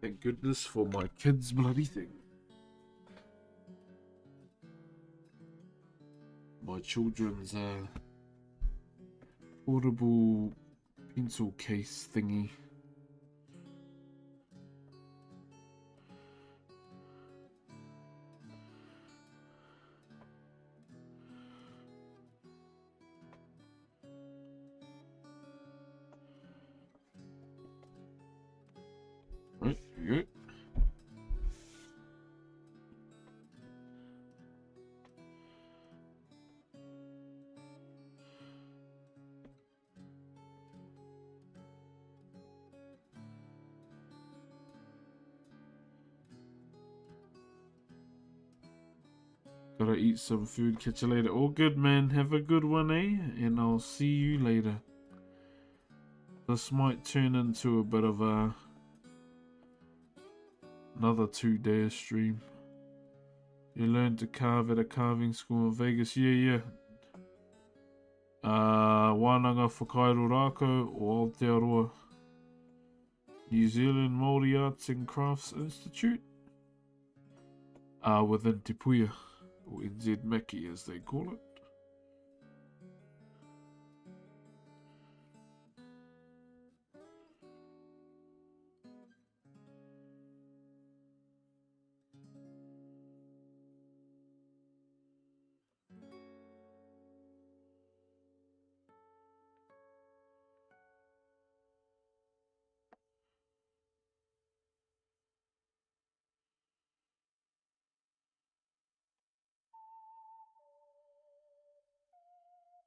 Thank goodness for my kids' bloody thing. My children's portable pencil case thingy. we go. Gotta eat some food. Catch you later. All good, man. Have a good one, eh? And I'll see you later. This might turn into a bit of another 2-day stream. You learned to carve at a carving school in Vegas. Yeah. Wānanga Whakairo Rākau o Aotearoa. New Zealand Maori Arts and Crafts Institute. Within Te Puia, or NZ Maki as they call it.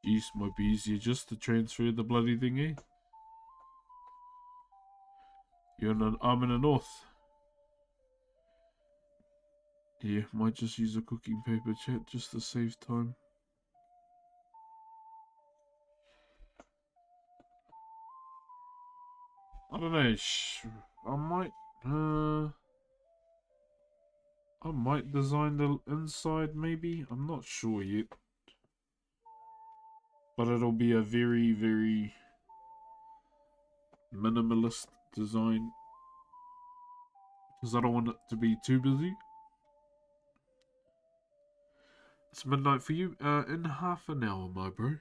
Jeez, might be easier just to transfer the bloody thing, eh? I'm in the north. Yeah, might just use a cooking paper, chat, just to save time. I don't know. I might design the inside, maybe. I'm not sure yet. But it'll be a very, very minimalist design. Because I don't want it to be too busy. It's midnight for you. In half an hour, my bro.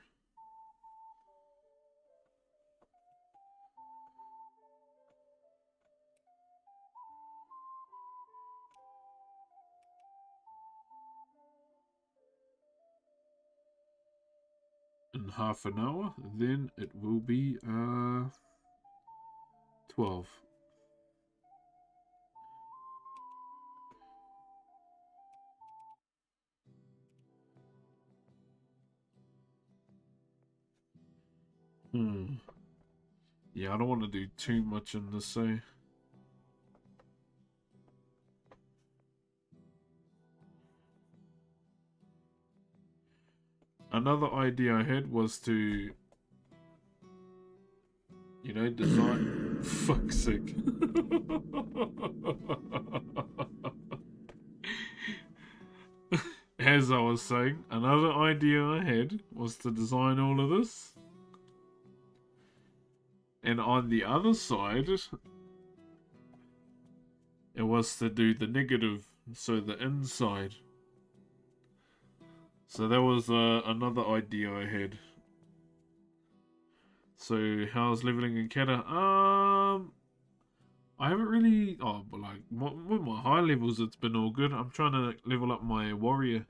In half an hour, then it will be 12. Yeah, I don't want to do too much in this, eh? Another idea I had was to, you know, design. Fuck's sake. As I was saying, another idea I had was to design all of this. And on the other side, it was to do the negative, so the inside. So that was another idea I had. So how's leveling in Kata? I haven't really. But like with my high levels, it's been all good. I'm trying to level up my warrior.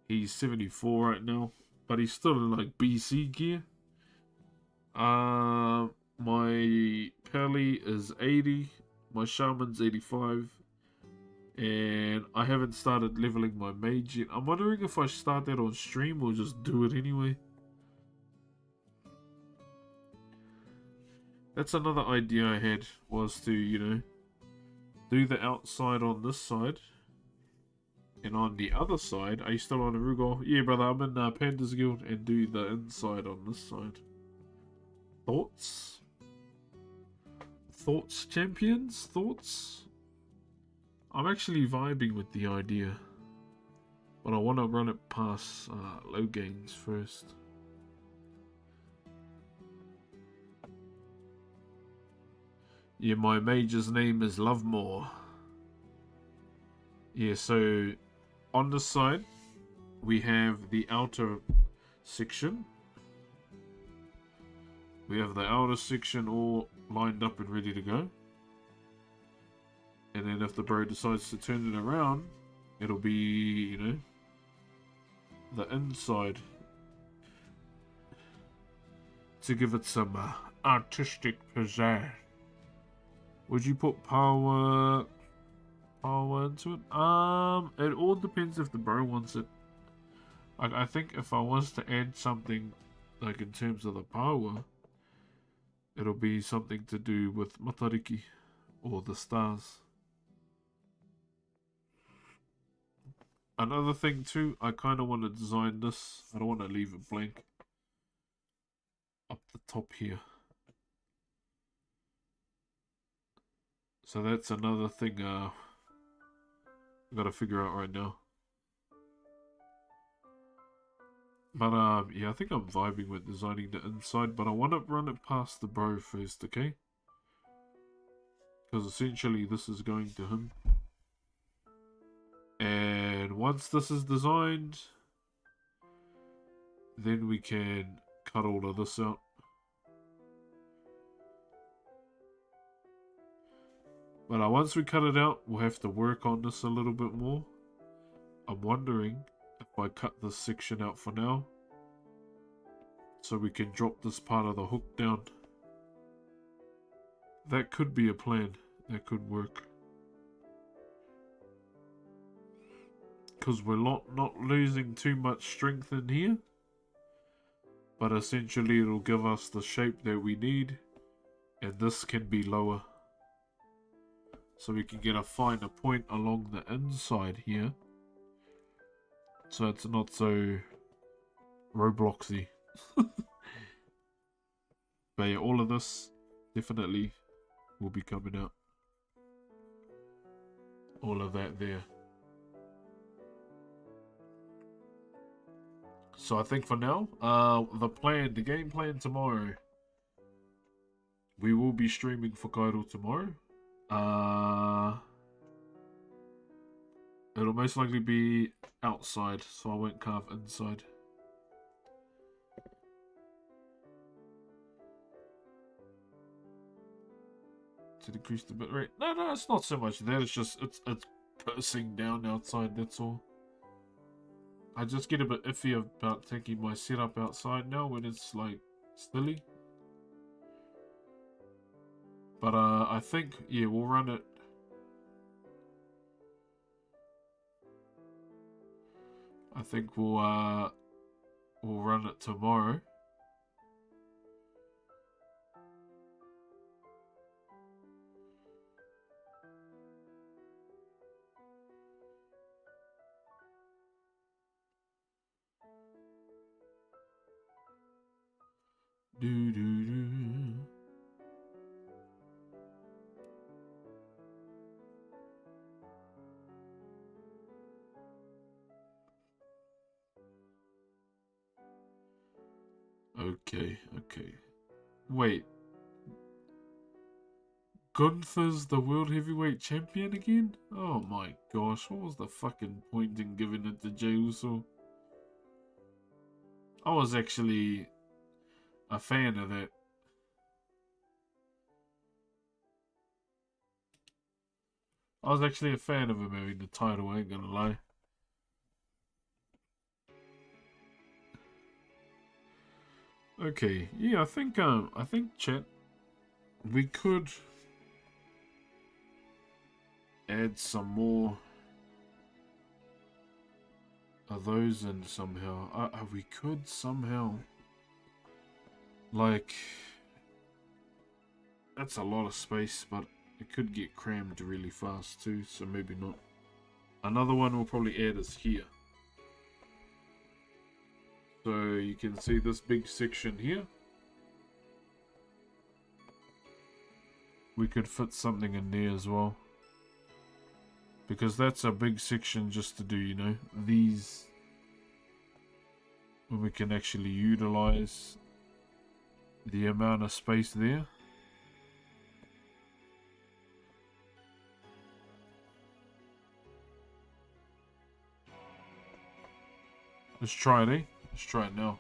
He's 74 right now, but he's still in like BC gear. My Pally is 80. My Shaman's 85. And I haven't started leveling my mage yet. I'm wondering if I start that on stream or just do it anyway. That's another idea I had, was to, you know, do the outside on this side. And on the other side, are you still on Arugo? Yeah, brother, I'm in Panda's Guild, and do the inside on this side. Thoughts? Thoughts, champions? Thoughts? I'm actually vibing with the idea. But I want to run it past low gains first. Yeah, my mage's name is Lovemore. Yeah, so on the side, we have the outer section. We have the outer section all lined up and ready to go. And then if the bro decides to turn it around, it'll be, you know, the inside. To give it some artistic pizzazz. Would you put power into it? It all depends if the bro wants it. I think if I was to add something, like in terms of the power, it'll be something to do with Matariki or the stars. Another thing too, I kind of want to design this. I don't want to leave it blank. Up the top here. So that's another thing I've got to figure out right now. But yeah, I think I'm vibing with designing the inside, but I want to run it past the bro first, okay? Because essentially this is going to him. And once this is designed, then we can cut all of this out. But once we cut it out, we'll have to work on this a little bit more. I'm wondering if I cut this section out for now, so we can drop this part of the hook down. That could be a plan. That could work. Because we're not losing too much strength in here. But essentially it'll give us the shape that we need. And this can be lower. So we can get a finer point along the inside here. So it's not so Robloxy. But yeah, all of this definitely will be coming out. All of that there. So I think for now, the game plan tomorrow. We will be streaming for Whakairo tomorrow. It'll most likely be outside, so I won't carve inside. To decrease the bit rate. No, it's not so much that. It's just it's pursing down outside. That's all. I just get a bit iffy about taking my setup outside now when it's like silly. But I think yeah, we'll run it. I think we'll run it tomorrow. Do do do. Okay. Wait. Gunther's the world heavyweight champion again? Oh my gosh, what was the fucking point in giving it to Jey Uso? I was actually a fan of that. I was actually a fan of him having the title, I ain't gonna lie. Okay, yeah, I think chat, we could add some more of those in somehow. We could somehow, like, that's a lot of space, but it could get crammed really fast too, so maybe not. Another one we'll probably add is here. So you can see this big section here. We could fit something in there as well. Because that's a big section just to do, you know, these. When we can actually utilize the amount of space there. Let's try it, eh? Let's try it now.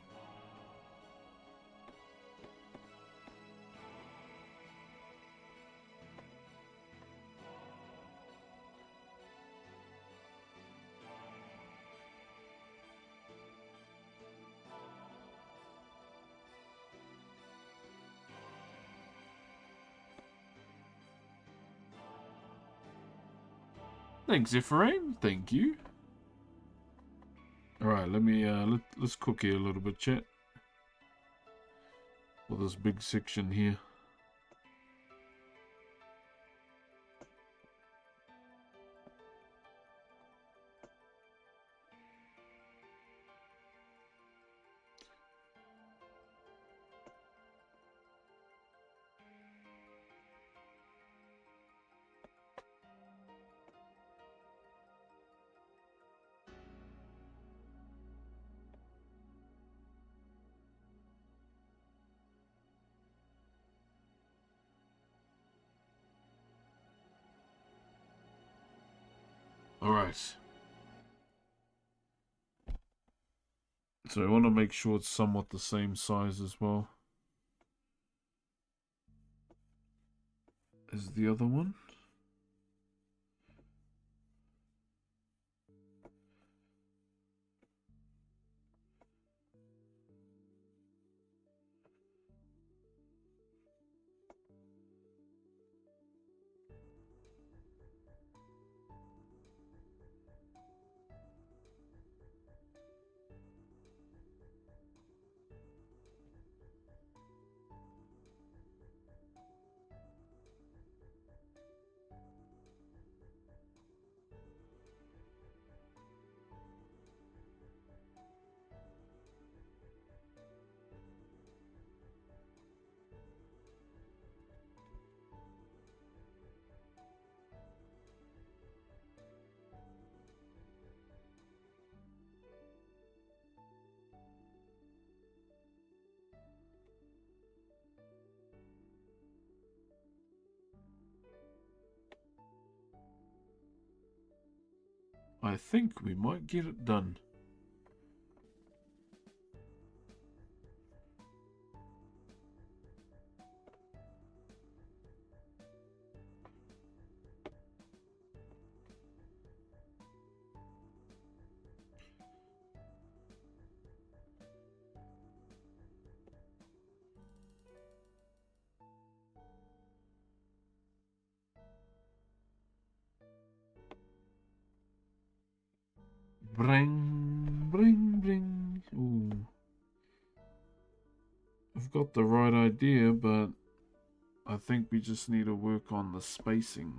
Thanks, Ephraim. Thank you. Alright, let me, let's cook here a little bit, chat. For this big section here. Alright. So I want to make sure it's somewhat the same size as well as the other one. I think we might get it done. Bring, bring, bring. Ooh. I've got the right idea, but I think we just need to work on the spacing.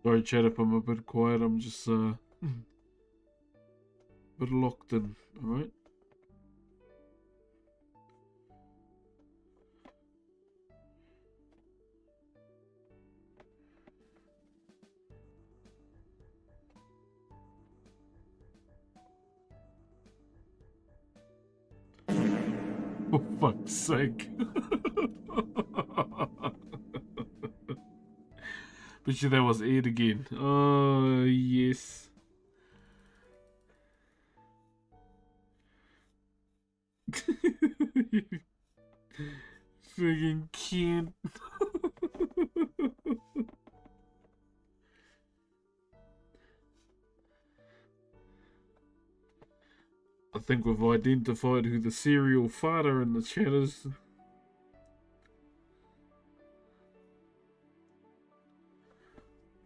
Sorry, chat, if I'm a bit quiet. I'm just a bit locked in. Alright? For fuck's sake. Bet you that was it again. Oh, yes. Friggin' can't. I think we've identified who the serial farter in the chat is.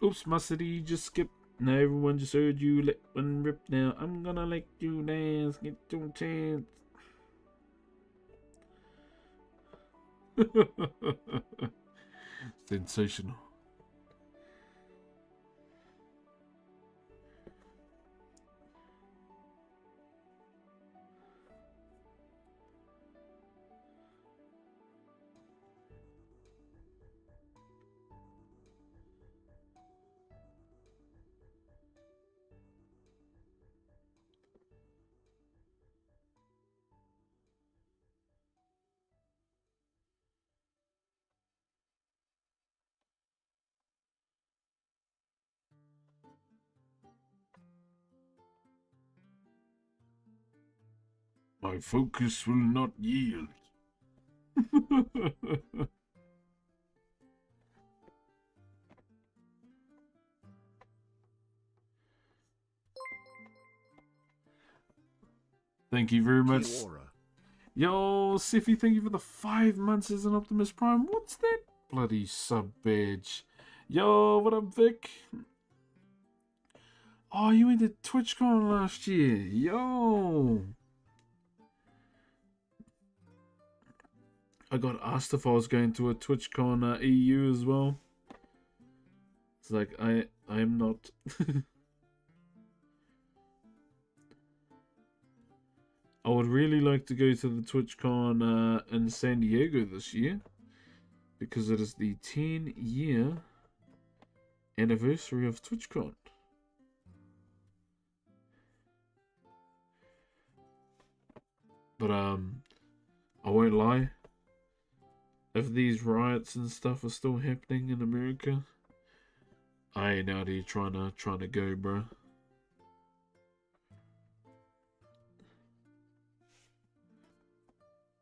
Oops, my city just skipped. Now everyone just heard you let one rip now. I'm gonna let you dance, get your chance. Sensational. My focus will not yield. Thank you very much. Kiora. Yo, Siffy, thank you for the 5 months as an Optimus Prime. What's that bloody sub badge? Yo, what up, Vic? Oh, you went to TwitchCon last year. Yo. I got asked if I was going to a TwitchCon EU as well. It's like, I am not. I would really like to go to the TwitchCon in San Diego this year, because it is the 10-year anniversary of TwitchCon. But I won't lie. If these riots and stuff are still happening in America, I ain't out here trying to go, bro.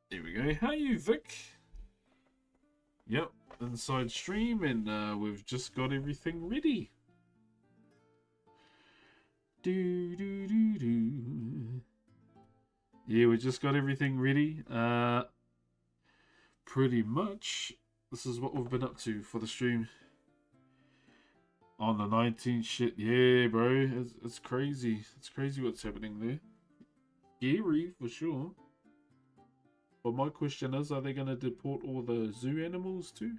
There we go. How you, Vic? Yep, inside stream, and we've just got everything ready. Yeah, we just got everything ready. Pretty much, this is what we've been up to for the stream. On the 19th, shit, yeah, bro, it's crazy. It's crazy what's happening there. Scary, for sure. But my question is, are they going to deport all the zoo animals too?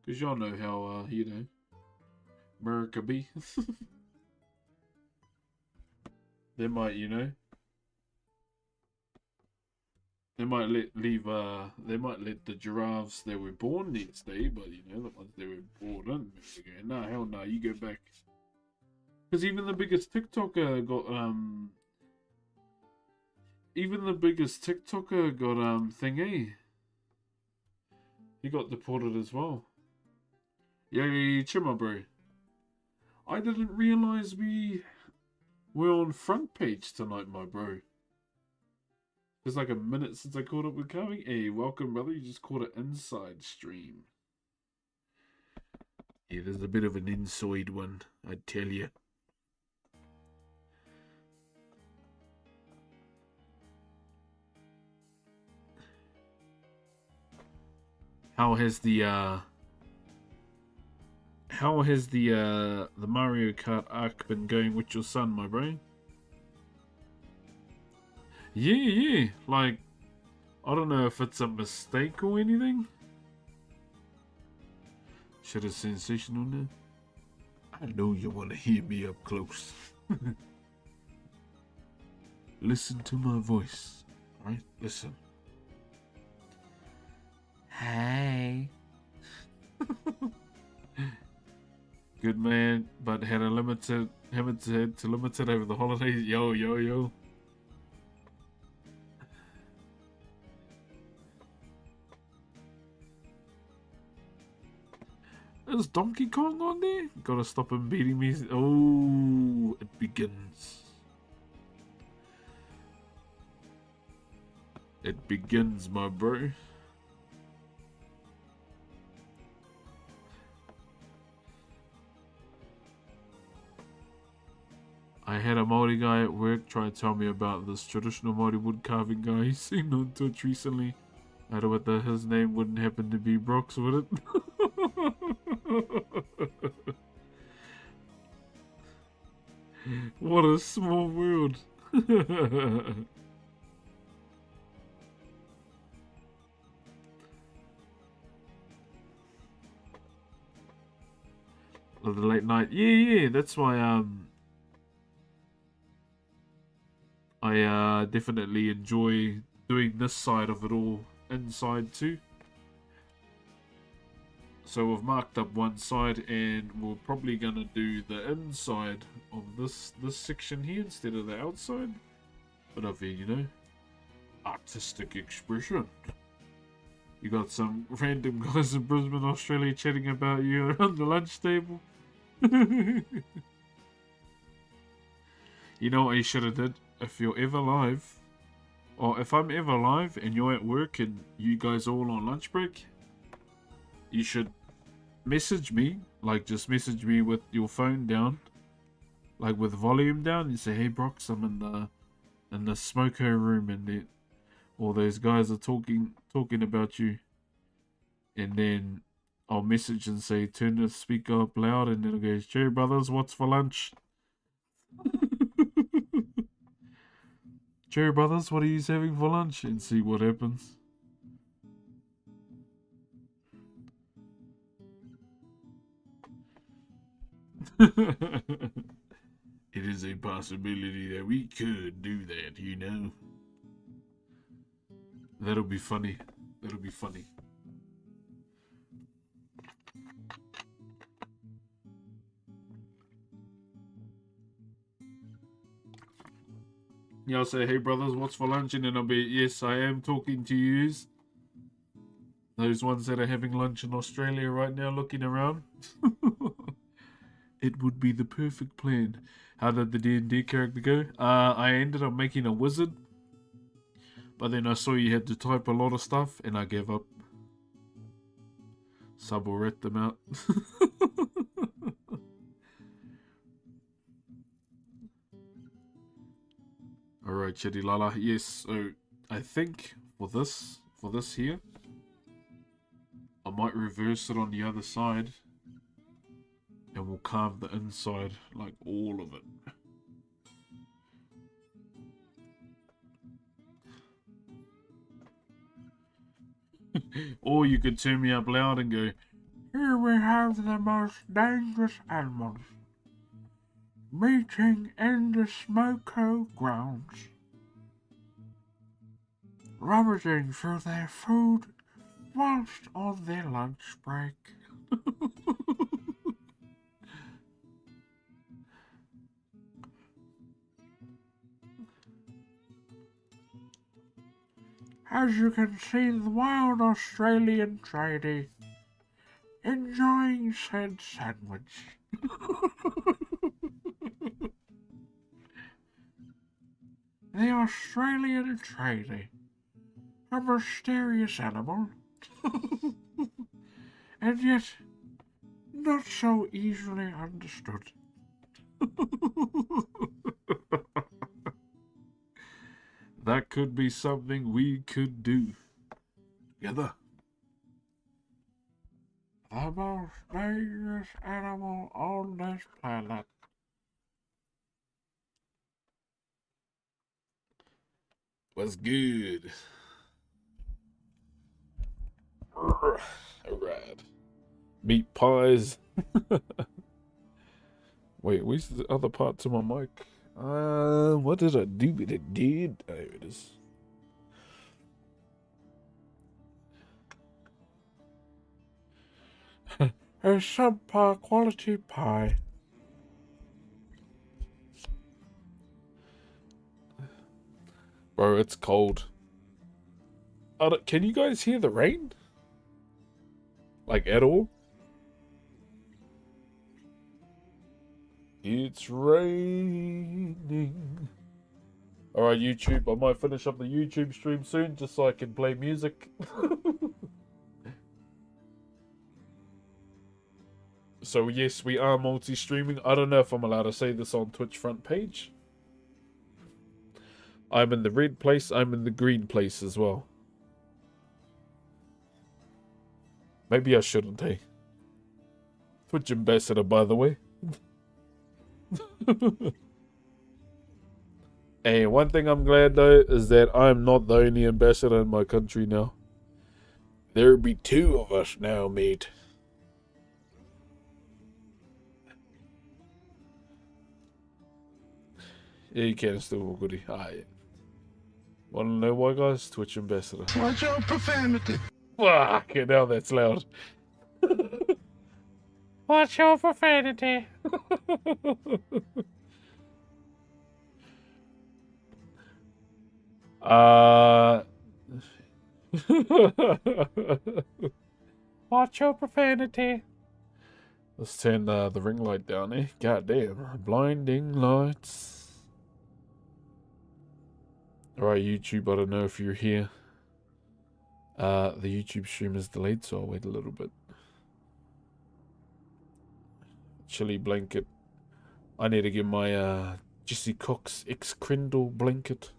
Because y'all know how, you know, America be. They might, you know, they might let the giraffes that were born there stay, but you know, the ones that were born in, they go, nah, hell no, you go back. Because even the biggest TikToker got thingy. He got deported as well. Yay, Chimma, bro. I didn't realize we were on front page tonight, my bro. It's like a minute since I caught up with Carving. Hey, welcome, brother. You just caught an inside stream. Yeah, there's a bit of an inside one, I tell you. How has the Mario Kart arc been going with your son, my bro? Yeah. Like, I don't know if it's a mistake or anything. Shit is sensational now. I know you want to hear me up close. Listen to my voice, right? Listen. Hey. Good man, but had to limit it over the holidays. Yo. Is Donkey Kong on there? Gotta stop him beating me. Oh, it begins. It begins, my bro. I had a Maori guy at work try to tell me about this traditional Maori wood carving guy he's seen on Twitch recently. I don't know what his name wouldn't happen to be Brox, would it? What a small world. of the late night. Yeah, that's why I definitely enjoy doing this side of it all inside too. So we've marked up one side, and we're probably gonna do the inside of this section here instead of the outside. Bit of a, you know, artistic expression. You got some random guys in Brisbane, Australia chatting about you around the lunch table. You know what you should have did? If you're ever live, or if I'm ever live and you're at work and you guys are all on lunch break, you should message me, like just message me with your phone down, like with volume down. You say, "Hey Brox, I'm in the smoker room, and all those guys are talking about you." And then I'll message and say, "Turn the speaker up loud," and then it goes, "Cherry Brothers, what's for lunch?" "Cherry Brothers, what are you having for lunch?" And see what happens. It is a possibility that we could do that, you know. That'll be funny. That'll be funny. Yeah, I'll say, "Hey brothers, what's for lunch?" And then I'll be, "Yes, I am talking to yous. Those ones that are having lunch in Australia right now looking around." It would be the perfect plan. How did the D&D character go? I ended up making a wizard, but then I saw you had to type a lot of stuff, and I gave up. Sub will rat them out. Alright, Chitty Lala. Yes, so I think for this here, I might reverse it on the other side, and we'll carve the inside, like all of it. Or you could turn me up loud and go, "Here we have the most dangerous animals meeting in the smoko grounds, rummaging through their food whilst on their lunch break." As you can see, the wild Australian tradie enjoying said sandwich. The Australian tradie, a mysterious animal, and yet not so easily understood. That could be something we could do together. The most dangerous animal on this planet. What's good? Alright. Meat pies. Wait, where's the other part to my mic? What did I do with it, dude? Oh, here it is. A subpar quality pie. Bro, it's cold. Can you guys hear the rain? Like, at all? It's raining. Alright, YouTube. I might finish up the YouTube stream soon just so I can play music. So, yes, we are multi-streaming. I don't know if I'm allowed to say this on Twitch front page. I'm in the red place. I'm in the green place as well. Maybe I shouldn't, hey? Twitch ambassador, by the way. Hey, one thing I'm glad though is that I'm not the only ambassador in my country now. There'll be two of us now, mate. Yeah, you can still walk goody. Alright. Wanna know why, guys? Twitch ambassador. Watch your profanity. Fuck, now that's loud. Watch your profanity. Watch your profanity. Let's turn the ring light down, eh? Goddamn. Blinding lights. Alright, YouTube, I don't know if you're here. The YouTube stream is delayed, so I'll wait a little bit. Chilly blanket. I need to get my Jesse Cox X Crindle blanket.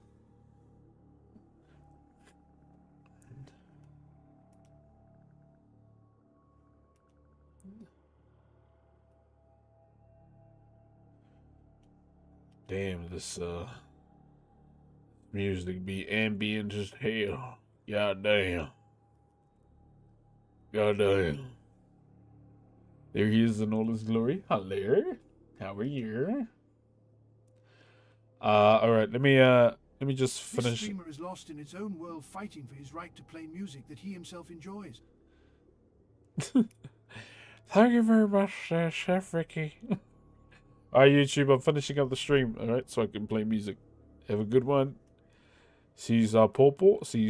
Damn, this music be ambient as hell. God damn. God damn. There he is in all his glory. Hello. How are you? Alright, let me just This finish. streamer is lost in its own world, fighting for his right to play music that he himself enjoys. Thank you very much, Chef Ricky. Alright, YouTube, I'm finishing up the stream, alright, so I can play music. Have a good one. See you, Pawpaw. See you